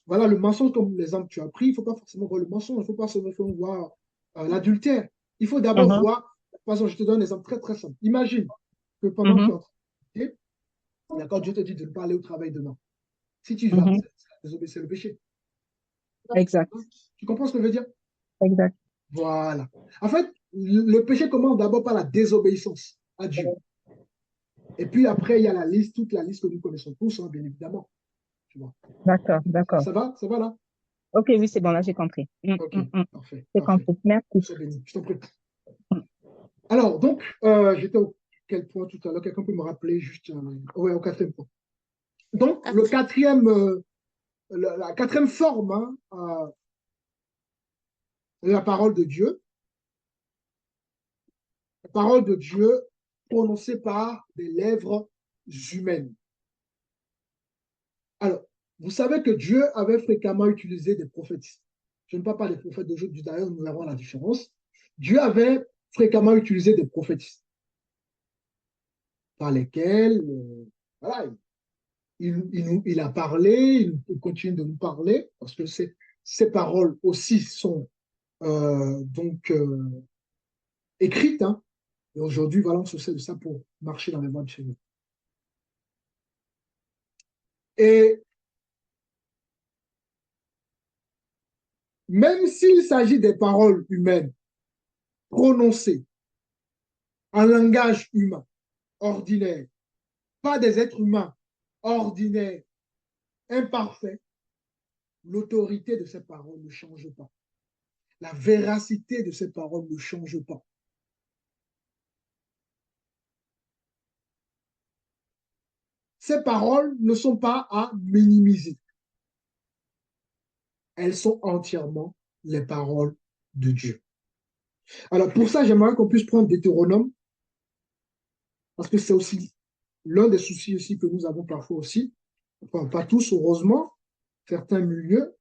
voilà, le mensonge comme l'exemple que tu as pris. Il ne faut pas forcément voir le mensonge. Il ne faut pas forcément voir l'adultère. Il faut d'abord voir, par exemple, je te donne un exemple très, très simple. Imagine que pendant que tu es en train de travailler, d'accord, Dieu te dit de ne pas aller au travail demain. Si tu vas, c'est le péché. Exact. Tu comprends ce que je veux dire? Exact. Voilà. En fait, le péché commence d'abord par la désobéissance à Dieu. Et puis après, il y a la liste, toute la liste que nous connaissons tous, hein, bien évidemment. D'accord, d'accord. Ça va là? Ok, oui, c'est bon, là, j'ai compris. Ok, parfait. J'ai compris. Merci. Sois béni, je t'en prie. Alors, donc, j'étais au quel point tout à l'heure? Quelqu'un peut me rappeler juste ouais, au quatrième point. Donc, le quatrième, la quatrième forme de la parole de Dieu, la parole de Dieu prononcée par des lèvres humaines. Alors, vous savez que Dieu avait fréquemment utilisé des prophètes. Je ne parle pas des prophètes d'aujourd'hui, d'ailleurs, nous verrons la différence. Dieu avait fréquemment utilisé des prophètes par lesquels voilà, il a parlé, il continue de nous parler, parce que ces paroles aussi sont donc écrites. Hein, et aujourd'hui, voilà, on se sert de ça pour marcher dans les voies du Seigneur. Et même s'il s'agit des paroles humaines prononcées en langage humain, ordinaire, pas des êtres humains ordinaires, imparfaits, l'autorité de ces paroles ne change pas. La véracité de ces paroles ne change pas. Ces paroles ne sont pas à minimiser. Elles sont entièrement les paroles de Dieu. Alors pour ça, j'aimerais qu'on puisse prendre Deutéronome, parce que c'est aussi l'un des soucis aussi que nous avons parfois aussi, enfin pas tous heureusement, certains milieux,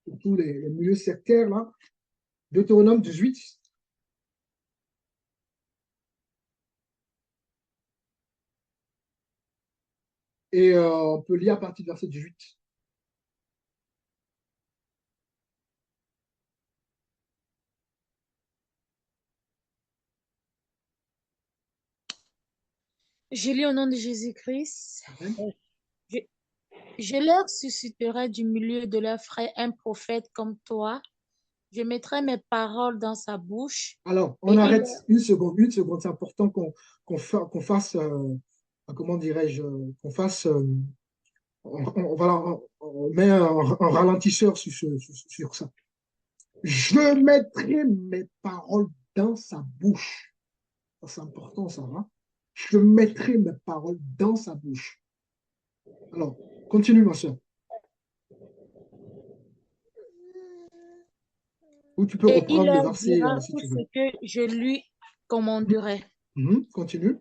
surtout les milieux sectaires là, Deutéronome 18. Et on peut lire à partir du verset 18. Je lis au nom de Jésus-Christ. Amen. Je, je leur susciterai du milieu de leurs frères un prophète comme toi. Je mettrai mes paroles dans sa bouche. Alors, Et on arrête une seconde. C'est important qu'on fasse, comment dirais-je, qu'on fasse, on met un ralentisseur sur ça. Je mettrai mes paroles dans sa bouche. C'est important, ça va. Je mettrai mes paroles dans sa bouche. Alors, continue, ma soeur. Ou tu peux Et il reprendre le leur verset dira si tout tu ce veux. que je lui commanderai. Continue.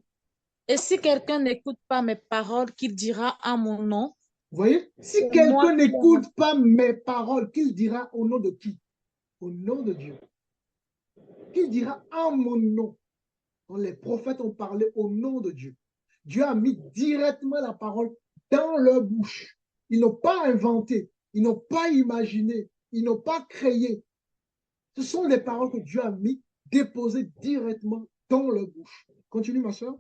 Et si quelqu'un n'écoute pas mes paroles qu'il dira en mon nom, Vous voyez? Si c'est moi quelqu'un qui leur n'écoute pas mes paroles, qu'il dira au nom de qui? Au nom de Dieu. Qu'il dira en mon nom. Donc, les prophètes ont parlé au nom de Dieu. Dieu a mis directement la parole dans leur bouche. Ils n'ont pas inventé, ils n'ont pas imaginé, ils n'ont pas créé. Ce sont les paroles que Dieu a mis déposées directement dans leur bouche. Continue, ma soeur.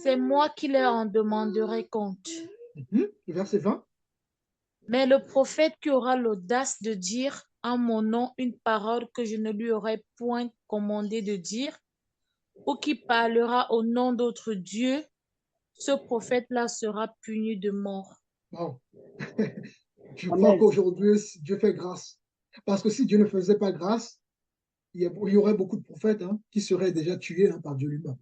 c'est moi qui leur en demanderai compte. Verset 20. Mais le prophète qui aura l'audace de dire en mon nom une parole que je ne lui aurais point commandé de dire, ou qui parlera au nom d'autres dieux, ce prophète-là sera puni de mort. Bon. Je crois Amen. qu'aujourd'hui, Dieu fait grâce. Parce que si Dieu ne faisait pas grâce, il y aurait beaucoup de prophètes qui seraient déjà tués par Dieu lui-même.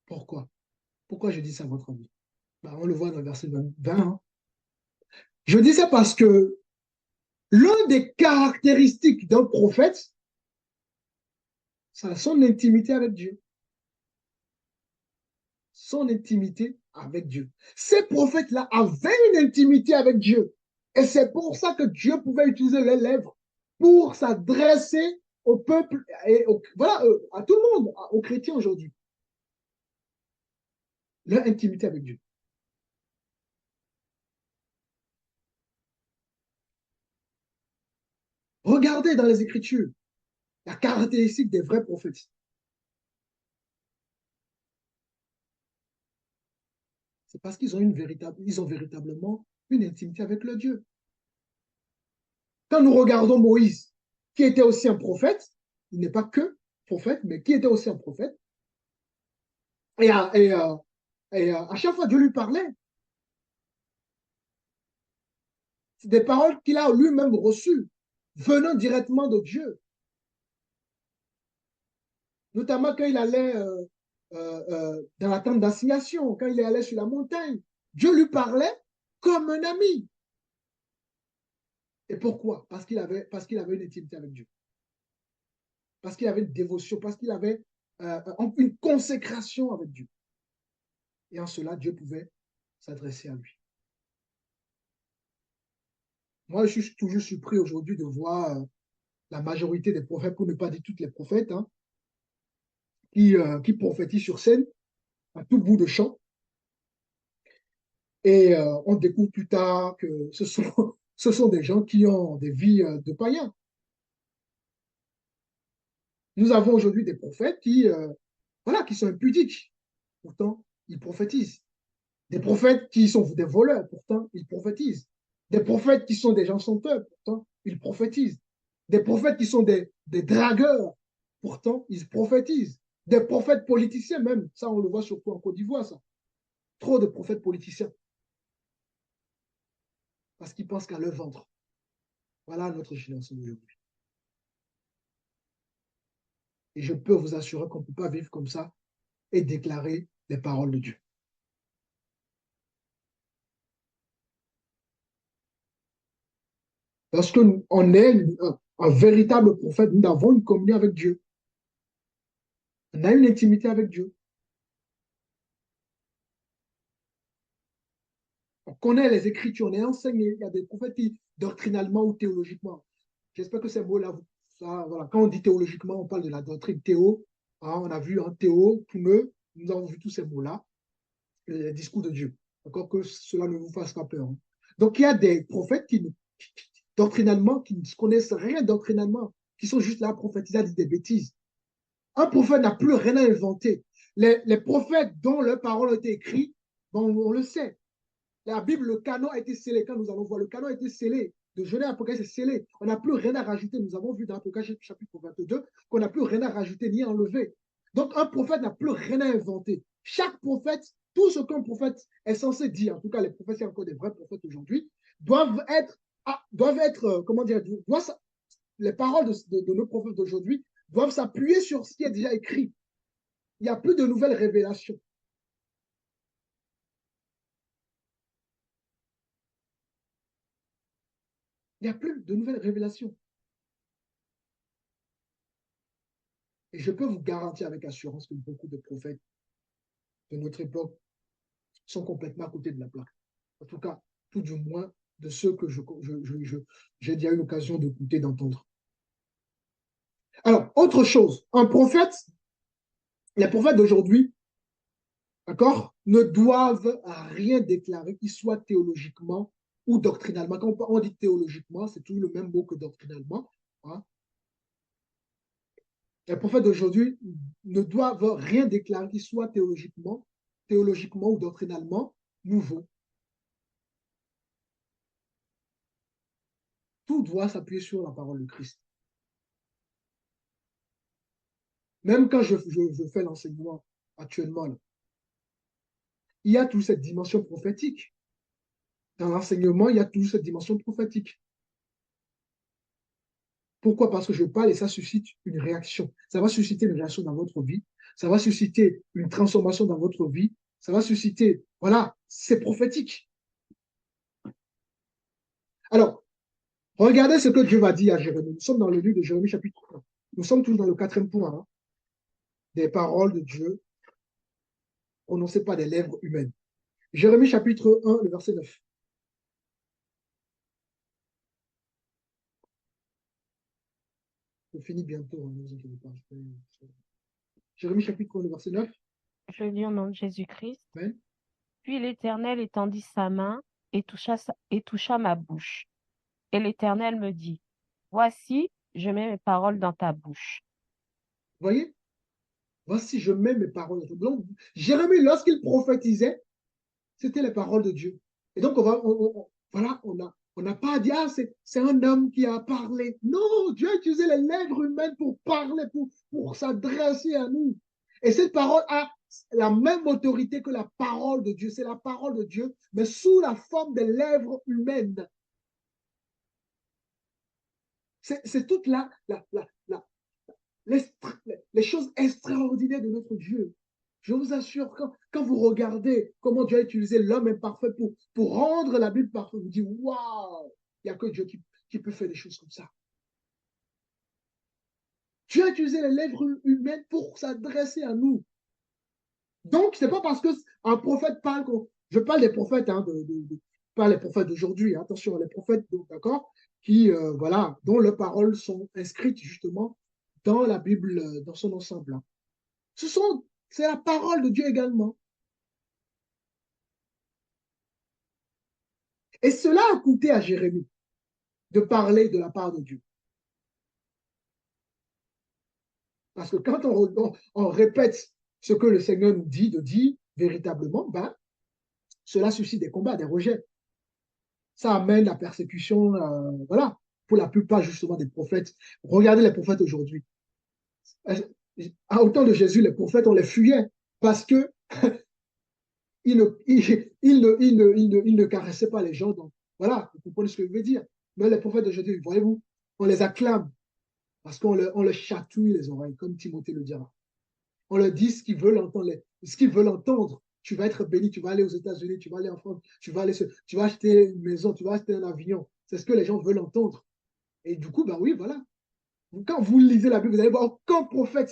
Pourquoi? Pourquoi je dis ça à votre avis? On le voit dans le verset 20. Je dis ça parce que l'une des caractéristiques d'un prophète, c'est son intimité avec Dieu. Son intimité avec Dieu. Ces prophètes-là avaient une intimité avec Dieu. Et c'est pour ça que Dieu pouvait utiliser les lèvres pour s'adresser au peuple et à tout le monde, aux chrétiens aujourd'hui. Leur intimité avec Dieu. Regardez dans les Écritures la caractéristique des vrais prophètes. C'est parce qu'ils ont véritablement une intimité avec le Dieu. Quand nous regardons Moïse, qui était aussi un prophète, il n'est pas que prophète, mais qui était aussi un prophète, et à chaque fois Dieu lui parlait. C'est des paroles qu'il a lui-même reçues, venant directement de Dieu. Notamment quand il allait dans la tente d'assignation, quand il est allé sur la montagne. Dieu lui parlait comme un ami. Et pourquoi? Parce qu'il avait une intimité avec Dieu. Parce qu'il avait une dévotion, parce qu'il avait une consécration avec Dieu. Et en cela, Dieu pouvait s'adresser à lui. Moi, je suis toujours surpris aujourd'hui de voir la majorité des prophètes, pour ne pas dire toutes les prophètes, qui prophétisent sur scène à tout bout de champ. Et on découvre plus tard que ce sont des gens qui ont des vies de païens. Nous avons aujourd'hui des prophètes qui sont impudiques. Pourtant, ils prophétisent. Des prophètes qui sont des voleurs, pourtant, ils prophétisent. Des prophètes qui sont des gens chanteurs, pourtant, ils prophétisent. Des prophètes qui sont des dragueurs, pourtant, ils prophétisent. Des prophètes politiciens même, ça on le voit surtout en Côte d'Ivoire, ça. Trop de prophètes politiciens. Parce qu'ils pensent qu'à leur ventre. Voilà notre génération d'aujourd'hui. Et je peux vous assurer qu'on ne peut pas vivre comme ça et déclarer les paroles de Dieu. Lorsqu'on est un véritable prophète, nous avons une communion avec Dieu. On a une intimité avec Dieu. On connaît les Écritures, on est enseigné. Il y a des prophètes qui, doctrinalement ou théologiquement. J'espère que ces mots-là, voilà. Quand on dit théologiquement, on parle de la doctrine théo. Hein, on a vu un théo, Poumeux, nous avons vu tous ces mots-là, les discours de Dieu. Encore que cela ne vous fasse pas peur. Hein. Donc il y a des prophètes doctrinalement, qui ne connaissent rien doctrinalement, qui sont juste là à prophétiser, à dire des bêtises. Un prophète n'a plus rien à inventer. Les prophètes dont leurs paroles ont été écrites, bon, on le sait. La Bible, le canon a été scellé. Quand nous allons voir, le canon a été scellé. De Genèse à Apocalypse, c'est scellé. On n'a plus rien à rajouter. Nous avons vu dans Apocalypse chapitre 22 qu'on n'a plus rien à rajouter ni à enlever. Donc, un prophète n'a plus rien à inventer. Chaque prophète, tout ce qu'un prophète est censé dire, en tout cas les prophètes, c'est encore des vrais prophètes aujourd'hui, doivent être, comment dire, les paroles de nos prophètes d'aujourd'hui doivent s'appuyer sur ce qui est déjà écrit. Il n'y a plus de nouvelles révélations. Il n'y a plus de nouvelles révélations. Et je peux vous garantir avec assurance que beaucoup de prophètes de notre époque sont complètement à côté de la plaque. En tout cas, tout du moins de ceux que j'ai déjà eu l'occasion d'écouter, d'entendre. Alors, autre chose, les prophètes d'aujourd'hui, d'accord, ne doivent rien déclarer, qu'ils soient théologiquement ou doctrinalement. Quand on dit théologiquement, c'est tout le même mot que doctrinalement. Hein. Les prophètes d'aujourd'hui ne doivent rien déclarer, qu'ils soient théologiquement ou doctrinalement nouveau. Tout doit s'appuyer sur la parole de Christ. Même quand je fais l'enseignement actuellement, là, il y a toute cette dimension prophétique. Dans l'enseignement, il y a toute cette dimension prophétique. Pourquoi? Parce que je parle et ça suscite une réaction. Ça va susciter une réaction dans votre vie. Ça va susciter une transformation dans votre vie. Ça va susciter, voilà, c'est prophétique. Alors, regardez ce que Dieu va dire à Jérémie. Nous sommes dans le livre de Jérémie chapitre 1. Nous sommes tous dans le 4e point hein, des paroles de Dieu prononcées par des lèvres humaines. Jérémie chapitre 1, le verset 9. Je finis bientôt, hein, ne vous inquiétez pas. Jérémie chapitre 1, le verset 9. Je lis au nom de Jésus-Christ. Amen. Puis l'Éternel étendit sa main et toucha ma bouche. Et l'Éternel me dit, voici, je mets mes paroles dans ta bouche. Vous voyez? Voici, je mets mes paroles dans ta bouche. Donc, Jérémie, lorsqu'il prophétisait, c'était les paroles de Dieu. Et donc, voilà, on n'a pas à dire, ah, c'est un homme qui a parlé. Non, Dieu a utilisé les lèvres humaines pour parler, pour s'adresser à nous. Et cette parole a la même autorité que la parole de Dieu. C'est la parole de Dieu, mais sous la forme des lèvres humaines. C'est toute les choses extraordinaires de notre Dieu. Je vous assure, quand vous regardez comment Dieu a utilisé l'homme imparfait pour rendre la Bible parfaite, vous dites, waouh, il n'y a que Dieu qui peut faire des choses comme ça. Dieu a utilisé les lèvres humaines pour s'adresser à nous. Donc, ce n'est pas parce qu'un prophète parle, je parle des prophètes, hein, pas les prophètes d'aujourd'hui, hein, attention, les prophètes, d'accord, qui, voilà, dont leurs paroles sont inscrites justement dans la Bible, dans son ensemble. Hein. C'est la parole de Dieu également. Et cela a coûté à Jérémie de parler de la part de Dieu. Parce que quand on répète ce que le Seigneur nous dit, de dire véritablement, ben, cela suscite des combats, des rejets. Ça amène la persécution, voilà, pour la plupart justement des prophètes. Regardez les prophètes aujourd'hui. À autant de Jésus, les prophètes, on les fuyait parce que ils ne caressaient pas les gens. Donc, voilà, vous comprenez ce que je veux dire. Mais les prophètes d'aujourd'hui, voyez-vous, on les acclame parce on les chatouille les oreilles, comme Timothée le dira. On leur dit ce qu'ils veulent entendre. Ce qu'ils veulent entendre. Tu vas être béni, tu vas aller aux États-Unis, tu vas aller en France, tu vas acheter une maison, tu vas acheter un avion. C'est ce que les gens veulent entendre. Et du coup, ben oui, voilà. Quand vous lisez la Bible, vous allez voir aucun prophète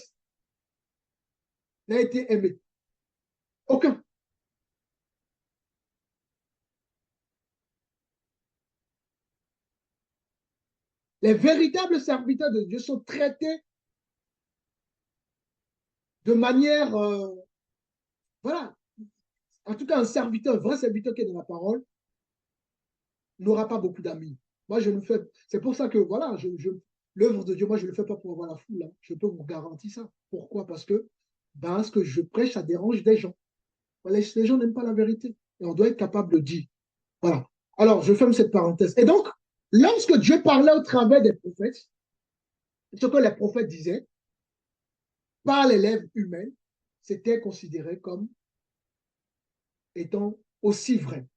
n'a été aimé. Aucun. Les véritables serviteurs de Dieu sont traités de manière, voilà. En tout cas, un vrai serviteur qui est dans la parole, n'aura pas beaucoup d'amis. Moi, je ne fais. C'est pour ça que, voilà, l'œuvre de Dieu, moi, je ne le fais pas pour avoir la foule. Hein. Je peux vous garantir ça. Pourquoi? Parce que ce que je prêche, ça dérange des gens. Voilà, les gens n'aiment pas la vérité. Et on doit être capable de dire. Voilà. Alors, je ferme cette parenthèse. Et donc, lorsque Dieu parlait au travers des prophètes, ce que les prophètes disaient, par les lèvres humaines, c'était considéré comme étant aussi vrai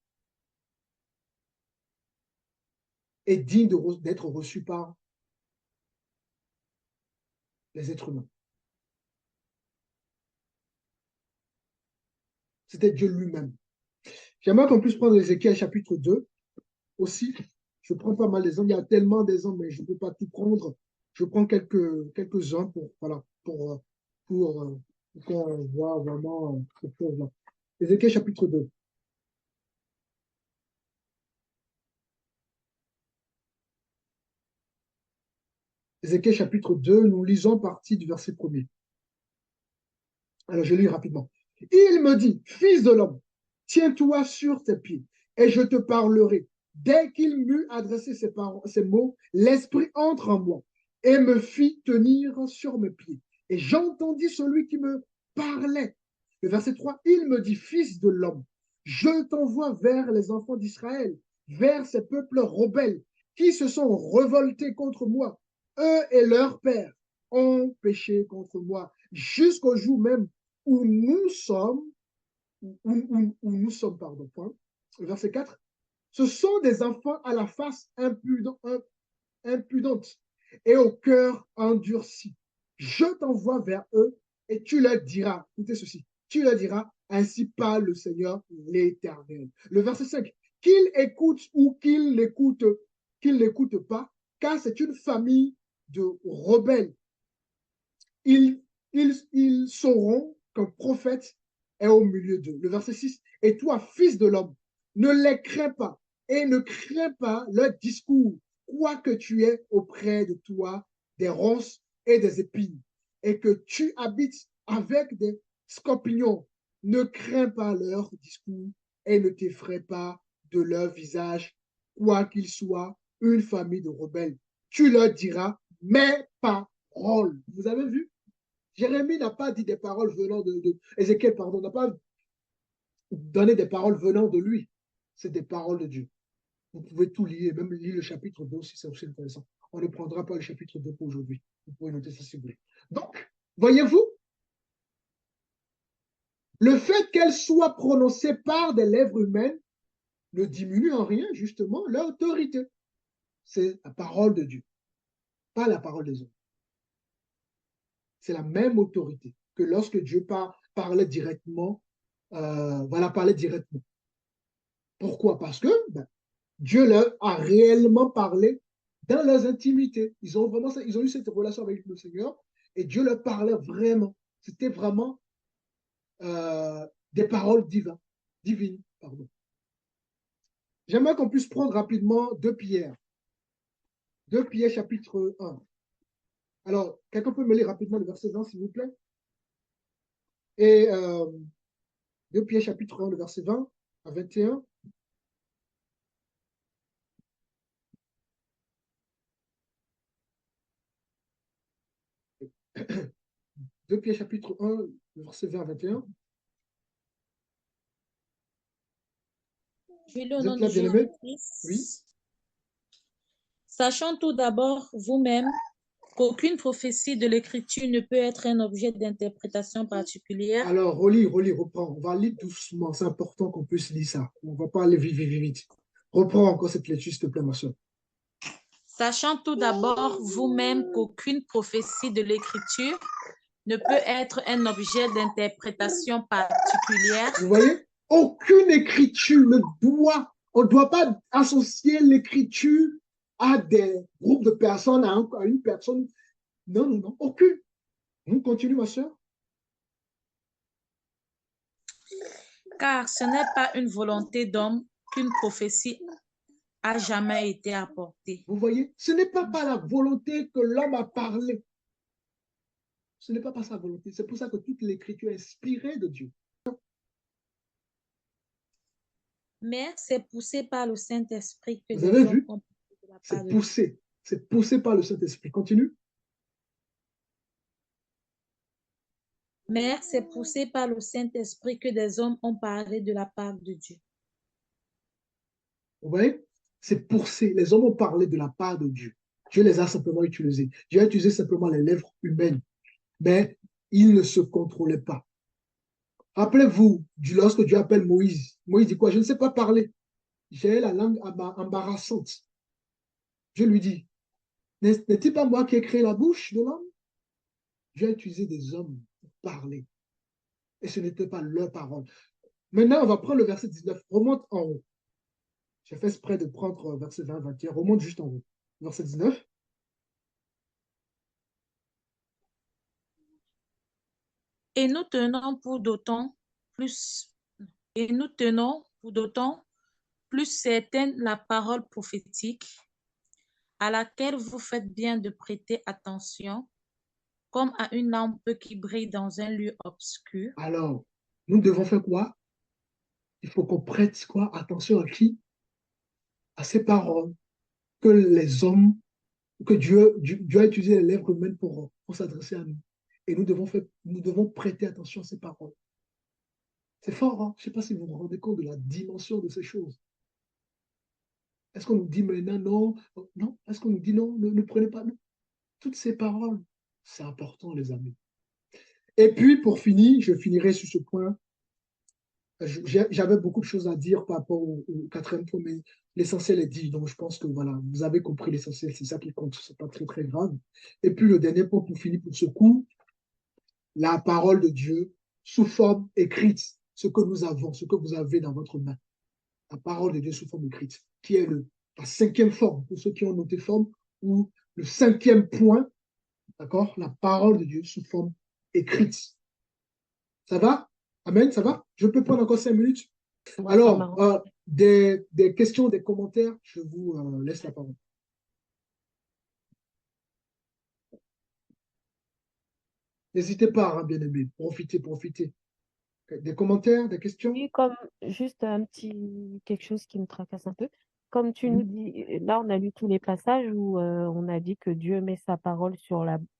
et digne d'être reçu par les êtres humains. C'était Dieu lui-même. J'aimerais qu'on puisse prendre Ézéchiel chapitre 2 aussi. Je prends pas mal d'exemples. Il y a tellement d'exemples, mais je ne peux pas tout prendre. Je prends quelques-uns pour, voilà, pour qu'on voit vraiment cette chose-là. Ézéchiel chapitre 2. Ézéchiel chapitre 2, nous lisons partie du verset 1er. Alors, je lis rapidement. Il me dit, fils de l'homme, tiens-toi sur tes pieds et je te parlerai. Dès qu'il m'eut adressé ces mots, l'Esprit entre en moi et me fit tenir sur mes pieds. Et j'entendis celui qui me parlait. Le verset 3, il me dit, fils de l'homme, je t'envoie vers les enfants d'Israël, vers ces peuples rebelles qui se sont révoltés contre moi. Eux et leurs pères ont péché contre moi jusqu'au jour même où nous sommes, pardon, point. Le verset 4, ce sont des enfants à la face impudente et au cœur endurci. Je t'envoie vers eux et tu leur diras, écoutez ceci, tu leur diras, ainsi parle le Seigneur l'Éternel. Le verset 5, qu'ils écoutent ou qu'ils n'écoutent pas, car c'est une famille de rebelles. Ils sauront qu'un prophète est au milieu d'eux. Le verset 6, et toi, fils de l'homme, ne les crains pas et ne crains pas leur discours, quoique tu aies auprès de toi des ronces et des épines, et que tu habites avec des scorpions. Ne crains pas leur discours et ne t'effraie pas de leur visage, quoi qu'ils soient une famille de rebelles. Tu leur diras mes paroles. Vous avez vu? Jérémie n'a pas dit des paroles venant Ézéchiel, pardon, n'a pas donné des paroles venant de lui. C'est des paroles de Dieu. Vous pouvez tout lire, même lire le chapitre 2 aussi, c'est aussi intéressant. On ne prendra pas le chapitre 2 pour aujourd'hui. Vous pouvez noter ça si vous voulez. Donc, voyez-vous, le fait qu'elle soit prononcée par des lèvres humaines ne diminue en rien, justement, leur autorité. C'est la parole de Dieu, pas la parole des hommes. C'est la même autorité que lorsque Dieu parlait directement, parlait directement. Pourquoi? Parce que Dieu leur a réellement parlé dans leurs intimités. Ils ont eu cette relation avec le Seigneur et Dieu leur parlait vraiment. C'était vraiment des paroles divines. Pardon. J'aimerais qu'on puisse prendre rapidement 2 Pierre. 2 Pierre chapitre 1. Alors, quelqu'un peut me lire rapidement le verset 20, s'il vous plaît? Et 2 Pierre chapitre 1, le verset 20 à 21. 2 Pierre chapitre 1, le verset 20 à 21. Je lis au Vous êtes nom là, de bien-aimé? Oui. Jésus-Christ. Sachant tout d'abord vous-même qu'aucune prophétie de l'Écriture ne peut être un objet d'interprétation particulière. Alors, relis, reprends. On va lire doucement. C'est important qu'on puisse lire ça. On ne va pas aller vite, vite, vite, vite. Reprends encore cette lecture, s'il te plaît, ma soeur. Sachant tout d'abord vous-même qu'aucune prophétie de l'Écriture ne peut être un objet d'interprétation particulière. Vous voyez? Aucune écriture on ne doit pas associer l'écriture à des groupes de personnes, à une personne. Non, non, non, aucune. On continue, ma soeur. Car ce n'est pas une volonté d'homme qu'une prophétie a jamais été apportée. Vous voyez? Ce n'est pas par la volonté que l'homme a parlé. Ce n'est pas par sa volonté. C'est pour ça que toute l'écriture est inspirée de Dieu. Mais c'est poussé par le Saint-Esprit que Vous des avez hommes vu? ont parlé de la part C'est de Dieu. poussé. C'est poussé par le Saint-Esprit. Continue. Mais c'est poussé par le Saint-Esprit que des hommes ont parlé de la part de Dieu. Vous voyez? C'est poussé. Les hommes ont parlé de la part de Dieu. Dieu les a simplement utilisés. Dieu a utilisé simplement les lèvres humaines. Mais il ne se contrôlait pas. Rappelez-vous, lorsque Dieu appelle Moïse, Moïse dit quoi? Je ne sais pas parler. J'ai la langue embarrassante. Dieu lui dit, n'est-il pas moi qui ai créé la bouche de l'homme? Dieu a utilisé des hommes pour parler. Et ce n'était pas leur parole. Maintenant, on va prendre le verset 19. Remonte en haut. J'ai fait exprès de prendre verset 20, 21. Remonte juste en haut. Verset 19. Et nous tenons pour d'autant plus, et nous tenons pour d'autant plus certaine la parole prophétique à laquelle vous faites bien de prêter attention, comme à une lampe qui brille dans un lieu obscur. Alors, nous devons faire quoi? Il faut qu'on prête quoi? Attention à qui? À ces paroles que les hommes, que Dieu a utilisé les lèvres humaines pour s'adresser à nous. Et nous devons prêter attention à ces paroles. C'est fort, hein? Je ne sais pas si vous vous rendez compte de la dimension de ces choses. Est-ce qu'on nous dit maintenant non? Non. Est-ce qu'on nous dit non? Ne prenez pas. Non. Toutes ces paroles, c'est important, les amis. Et puis, pour finir, je finirai sur ce point. J'avais beaucoup de choses à dire par rapport au quatrième point, mais l'essentiel est dit. Donc, je pense que voilà, vous avez compris l'essentiel, c'est ça qui compte. C'est pas très, très grave. Et puis, le dernier point pour finir pour ce coup, la parole de Dieu sous forme écrite, ce que nous avons, ce que vous avez dans votre main. La parole de Dieu sous forme écrite, qui est la cinquième forme, pour ceux qui ont noté forme, ou le cinquième point, d'accord? La parole de Dieu sous forme écrite. Ça va? Amen, ça va? Je peux prendre encore 5 minutes? Ouais, ça Alors, m'arrange. des questions, des commentaires, je vous laisse la parole. N'hésitez pas, hein, bien-aimés, profitez, profitez. Des commentaires, des questions? Oui, comme juste un petit quelque chose qui me tracasse un peu. Comme tu nous Mhm. dis, là, on a lu tous les passages où on a dit que Dieu met sa parole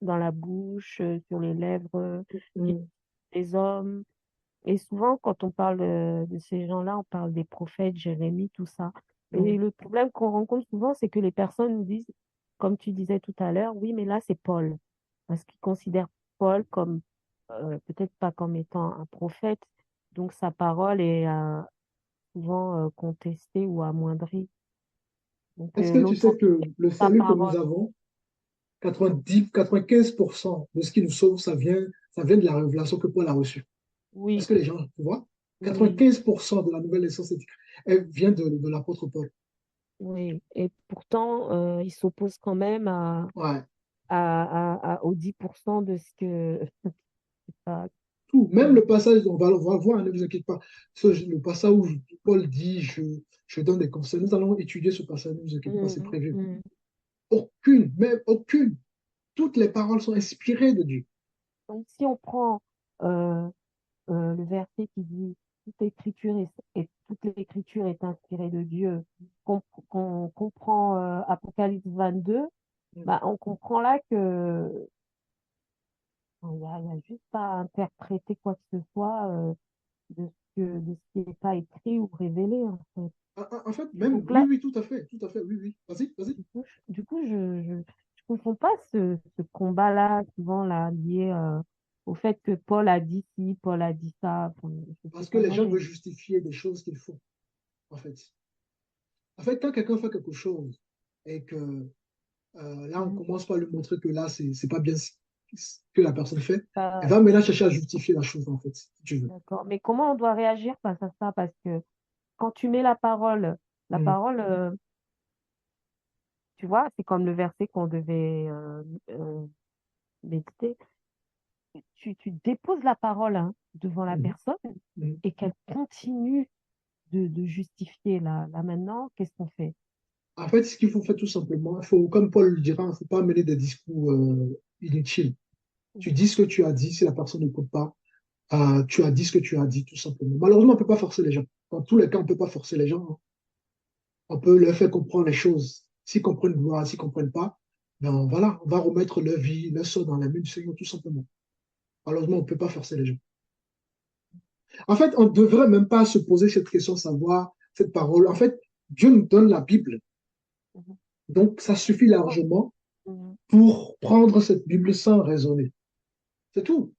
dans la bouche, sur les lèvres Mhm. des hommes. Et souvent, quand on parle de ces gens-là, on parle des prophètes, Jérémie, tout ça. Et Mhm. le problème qu'on rencontre souvent, c'est que les personnes nous disent, comme tu disais tout à l'heure, oui, mais là, c'est Paul. Parce qu'ils considèrent Paul comme, peut-être pas comme étant un prophète, donc sa parole est souvent contestée ou amoindrie. Donc Est-ce que tu sais que l'authenticité le de sa salut que nous parole, avons, 95% de ce qui nous sauve, ça vient de la révélation que Paul a reçue. Est-ce oui, que les gens, tu vois, oui, 95% de la nouvelle naissance, elle vient de l'apôtre Paul. oui. Et pourtant, il s'oppose quand même Ouais, aux 10% de ce que... à- tout. Même que- le passage, on va le voir, ne vous inquiétez pas. Le passage où Paul dit, je donne des conseils. Nous allons étudier ce passage, ne vous inquiétez pas, c'est Mhm, prévu. mhm. Aucune, même aucune. Toutes les paroles sont inspirées de Dieu. Donc, si on prend euh, le verset qui dit toute l'écriture est inspirée de Dieu, qu'on comprend Apocalypse 22, bah, on comprend là que il y a juste pas à interpréter quoi que ce soit de de ce qui n'est pas écrit ou révélé, en fait. En fait, même, Donc oui, là, oui, tout à fait, oui, oui. Vas-y, vas-y. du coup, je comprends pas ce combat-là, souvent là, lié au fait que Paul a dit ci, Paul a dit ça. Enfin, je sais Parce que pas, les moi, gens veulent justifier des choses qu'ils font, en fait. En fait, quand quelqu'un fait quelque chose et que là, on Mhm. commence par lui montrer que là, c'est pas bien ce que la personne fait, elle Pas- va maintenant chercher à justifier la chose, en fait, si tu veux. D'accord. Mais comment on doit réagir face à ça? Parce que quand tu mets la Mhm. parole, tu vois, c'est comme le verset qu'on devait méditer. Tu déposes la parole hein, devant la Mhm. personne Mhm. et qu'elle continue de justifier. Là maintenant, qu'est-ce qu'on fait? En fait, ce qu'il faut faire tout simplement, il faut, comme Paul le dira, il ne faut pas mener des discours inutiles. Tu dis ce que tu as dit, si la personne n'écoute pas, tu as dit ce que tu as dit, tout simplement. Malheureusement, on ne peut pas forcer les gens. Dans tous les cas, on ne peut pas forcer les gens, hein. On peut leur faire comprendre les choses. S'ils comprennent, voilà. S'ils ne comprennent pas, ben voilà, on va remettre leur vie, leur sort dans la main du Seigneur, tout simplement. Malheureusement, on ne peut pas forcer les gens. En fait, on ne devrait même pas se poser cette question, savoir cette parole. En fait, Dieu nous donne la Bible. Mhm. Donc, ça suffit largement Mhm. pour prendre cette Bible sans raisonner. C'est tout.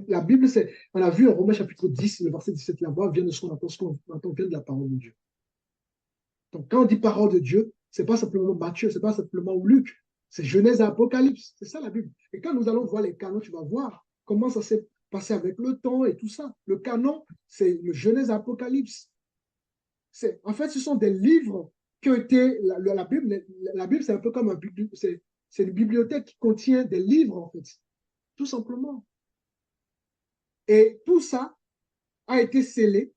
La Bible, on a vu en Romains chapitre 10, le verset 17, là-bas, vient de ce qu'on entend, vient de la parole de Dieu. Donc, quand on dit parole de Dieu, c'est pas simplement Matthieu, c'est pas simplement Luc, c'est Genèse et Apocalypse. C'est ça la Bible. Et quand nous allons voir les canons, tu vas voir comment ça s'est passé avec le temps et tout ça. Le canon, c'est le Genèse et Apocalypse. En fait, ce sont des livres qui ont été. La Bible, c'est un peu comme c'est une bibliothèque qui contient des livres, en fait, tout simplement. Et tout ça a été scellé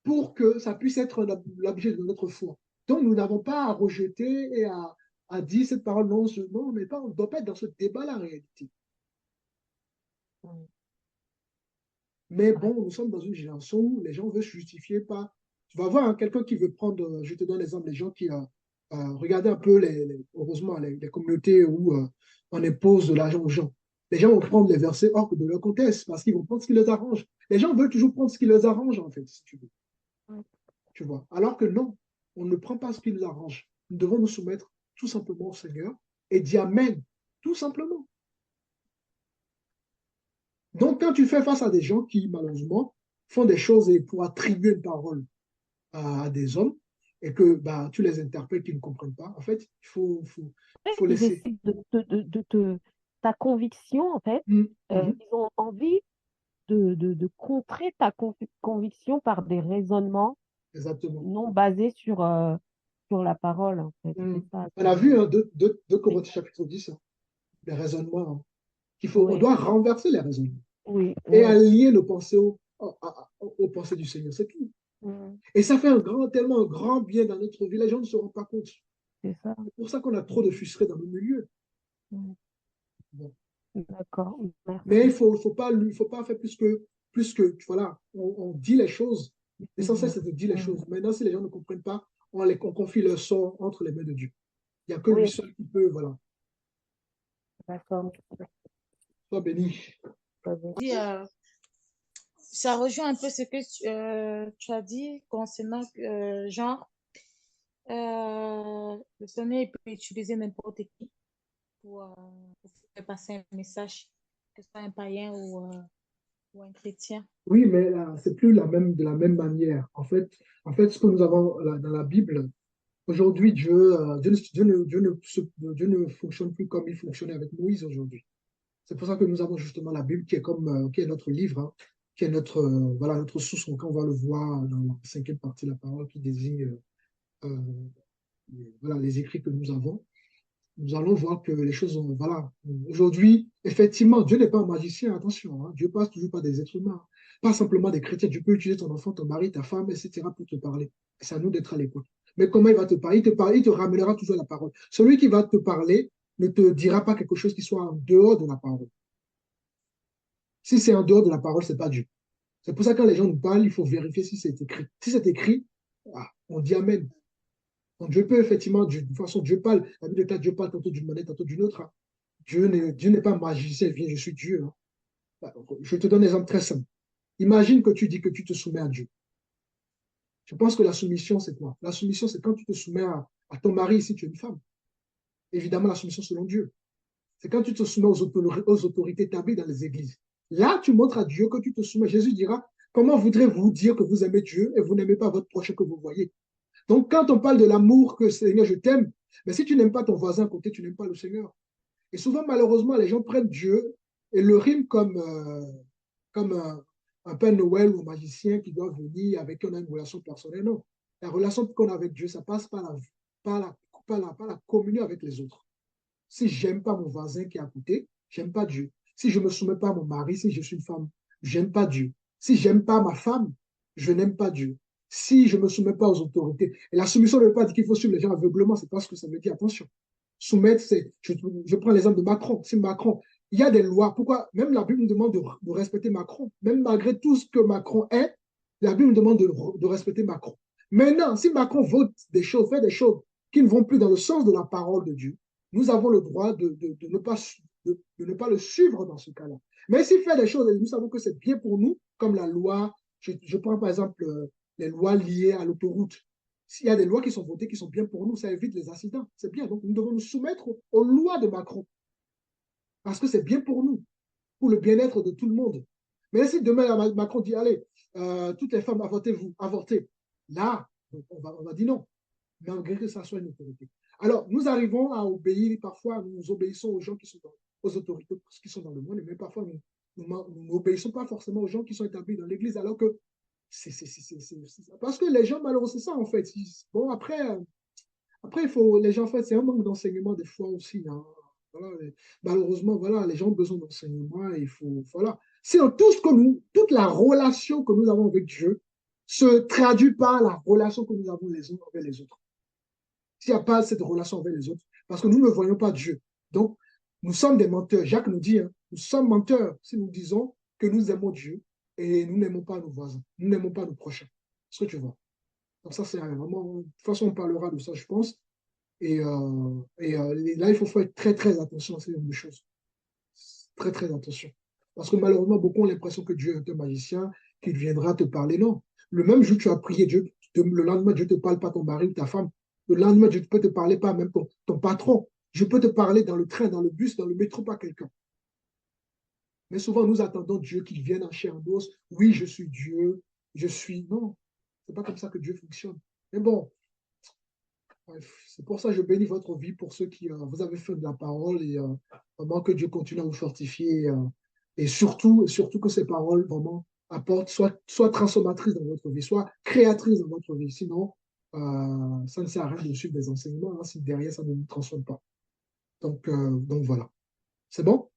pour que ça puisse être l'objet de notre foi. Donc, nous n'avons pas à rejeter et à dire cette parole, non, non, on ne doit pas être dans ce débat-là, en réalité. Mhm. Mais Ouais. bon, nous sommes dans une génération où les gens veulent se justifier par. Tu vas voir hein, quelqu'un qui veut prendre, je te donne l'exemple, les gens qui regardez un peu, heureusement, les communautés où on impose de l'argent aux gens. Les gens vont prendre les versets hors de leur contexte parce qu'ils vont prendre ce qui les arrange. Les gens veulent toujours prendre ce qui les arrange, en fait, si tu veux. Ouais. Tu vois. Alors que non, on ne prend pas ce qui nous arrange. Nous devons nous soumettre tout simplement au Seigneur et dire Amen, tout simplement. Donc, quand tu fais face à des gens qui, malheureusement, font des choses et pour attribuer une parole à des hommes et que bah, tu les interprètes qui ne comprennent pas, en fait, il faut Ils laisser. essaient ta conviction, en fait, Mhm, mhm, ils ont envie de contrer ta conviction par des raisonnements exactement. non basés sur la parole, en fait. C'est Mhm. ça. On a vu hein, 2 Corinthiens chapitre 10, hein, les raisonnements, hein, on Oui, doit renverser les raisonnements oui, et oui. aligner nos pensées aux pensées du Seigneur. C'est tout. Mhm. Et ça fait tellement un grand bien dans notre vie. Les gens ne se rendent pas compte. C'est ça. C'est pour ça qu'on a trop de frustrés dans nos milieux. Mhm. Bon. D'accord, Mais il merci. ne faut pas faire plus que voilà, on dit les choses. L'essentiel, Mhm. c'est de dire les Mhm. choses. Maintenant, si les gens ne comprennent pas, on confie leur sort entre les mains de Dieu. Il n'y a que lui Oui, seul qui peut, voilà. d'accord. Sois béni. Très bien. Dit, ça rejoint un peu ce que tu as dit concernant genre, le Seigneur peut utiliser n'importe qui pour faire passer un message, que ce soit un païen ou un chrétien. Oui, mais c'est plus de la même manière. En fait, ce que nous avons dans la Bible, aujourd'hui, Dieu ne fonctionne plus comme il fonctionnait avec Moïse aujourd'hui. C'est pour ça que nous avons justement la Bible qui est notre livre, hein, qui est voilà, notre source. Quand on va le voir dans la cinquième partie de la parole qui désigne euh, voilà, les écrits que nous avons. Nous allons voir que les choses ont. Voilà. Aujourd'hui, effectivement, Dieu n'est pas un magicien, attention. Hein, Dieu passe toujours par des êtres humains, pas simplement des chrétiens. Dieu peut utiliser ton enfant, ton mari, ta femme, etc. pour te parler. C'est à nous d'être à l'écoute. Mais comment il va te parler? Il te ramènera toujours à la parole. Celui qui va te parler ne te dira pas quelque chose qui soit en dehors de la parole. Si c'est en dehors de la parole, ce n'est pas Dieu. C'est pour ça que quand les gens nous parlent, il faut vérifier si c'est écrit. Si c'est écrit, on dit Amen. Donc Dieu peut effectivement, de toute façon, Dieu parle. La Bible déclare Dieu parle tantôt d'une manière, tantôt d'une autre. Hein. Dieu n'est pas magicien, viens, je suis Dieu. Hein. Je te donne un exemple très simple. Imagine que tu dis que tu te soumets à Dieu. Je pense que la soumission, c'est quoi? La soumission, c'est quand tu te soumets à ton mari si tu es une femme. Évidemment, la soumission selon Dieu. C'est quand tu te soumets aux autorités établies dans les églises. Là, tu montres à Dieu que tu te soumets. Jésus dira, comment voudrez-vous dire que vous aimez Dieu et vous n'aimez pas votre prochain que vous voyez? Donc, quand on parle de l'amour que Seigneur, je t'aime, mais si tu n'aimes pas ton voisin à côté, tu n'aimes pas le Seigneur. Et souvent, malheureusement, les gens prennent Dieu et le riment comme un Père Noël ou un magicien qui doit venir avec qui on a une relation personnelle. Non. La relation qu'on a avec Dieu, ça passe par la communion avec les autres. Si je n'aime pas mon voisin qui est à côté, je n'aime pas Dieu. Si je ne me soumets pas à mon mari, si je suis une femme, je n'aime pas Dieu. Si je n'aime pas ma femme, je n'aime pas Dieu. Si je ne me soumets pas aux autorités. Et la soumission ne veut pas dire qu'il faut suivre les gens aveuglement, c'est pas ce que ça veut dire. Attention. Soumettre, c'est, je prends l'exemple de Macron. Si Macron, il y a des lois. Pourquoi même la Bible nous demande de respecter Macron? Même malgré tout ce que Macron est, la Bible nous demande de respecter Macron. Maintenant, si Macron vote des choses, fait des choses qui ne vont plus dans le sens de la parole de Dieu, nous avons le droit de ne pas le suivre dans ce cas-là. Mais s'il fait des choses, et nous savons que c'est bien pour nous, comme la loi, je prends par exemple les lois liées à l'autoroute. S'il y a des lois qui sont votées, qui sont bien pour nous, ça évite les accidents. C'est bien. Donc, nous devons nous soumettre aux lois de Macron. Parce que c'est bien pour nous, pour le bien-être de tout le monde. Mais si demain, Macron dit, allez, toutes les femmes, avortez-vous, avortez. Là, on va dire non, malgré que ça soit une autorité. Alors, nous arrivons à obéir, parfois, nous obéissons aux gens qui sont aux autorités qui sont dans le monde, mais parfois, nous n'obéissons pas forcément aux gens qui sont établis dans l'Église, alors que parce que les gens, malheureusement, c'est ça, en fait. Bon, après il faut, les gens, en fait, c'est un manque d'enseignement des fois aussi. Hein. Voilà, malheureusement, voilà, les gens ont besoin d'enseignement et il faut, voilà. Sinon, toute la relation que nous avons avec Dieu se traduit par la relation que nous avons les uns avec les autres. S'il n'y a pas cette relation avec les autres, parce que nous ne voyons pas Dieu. Donc, nous sommes des menteurs. Jacques nous dit, hein, nous sommes menteurs si nous disons que nous aimons Dieu et nous n'aimons pas nos voisins, nous n'aimons pas nos prochains. Ce que tu vois. Donc ça, c'est vraiment... De toute façon, on parlera de ça, je pense. Et là, il faut faire très, très attention à ces choses. Très, très attention. Parce que malheureusement, beaucoup ont l'impression que Dieu est un magicien, qu'il viendra te parler. Non. Le même jour, tu as prié Dieu, le lendemain, Dieu ne te parle pas ton mari ou ta femme. Le lendemain, Dieu ne peut te parler pas même ton patron. Je peux te parler dans le train, dans le bus, dans le métro, pas quelqu'un. Mais souvent, nous attendons Dieu qu'il vienne en chair en os. Oui, je suis Dieu, je suis... Non, ce n'est pas comme ça que Dieu fonctionne. Mais bon, c'est pour ça que je bénis votre vie, pour ceux qui vous avez fait de la parole, et vraiment que Dieu continue à vous fortifier, et surtout que ces paroles vraiment apportent, soit transformatrices dans votre vie, soit créatrices dans votre vie. Sinon, ça ne sert à rien de suivre des enseignements, hein, si derrière ça ne nous transforme pas. Donc voilà. C'est bon?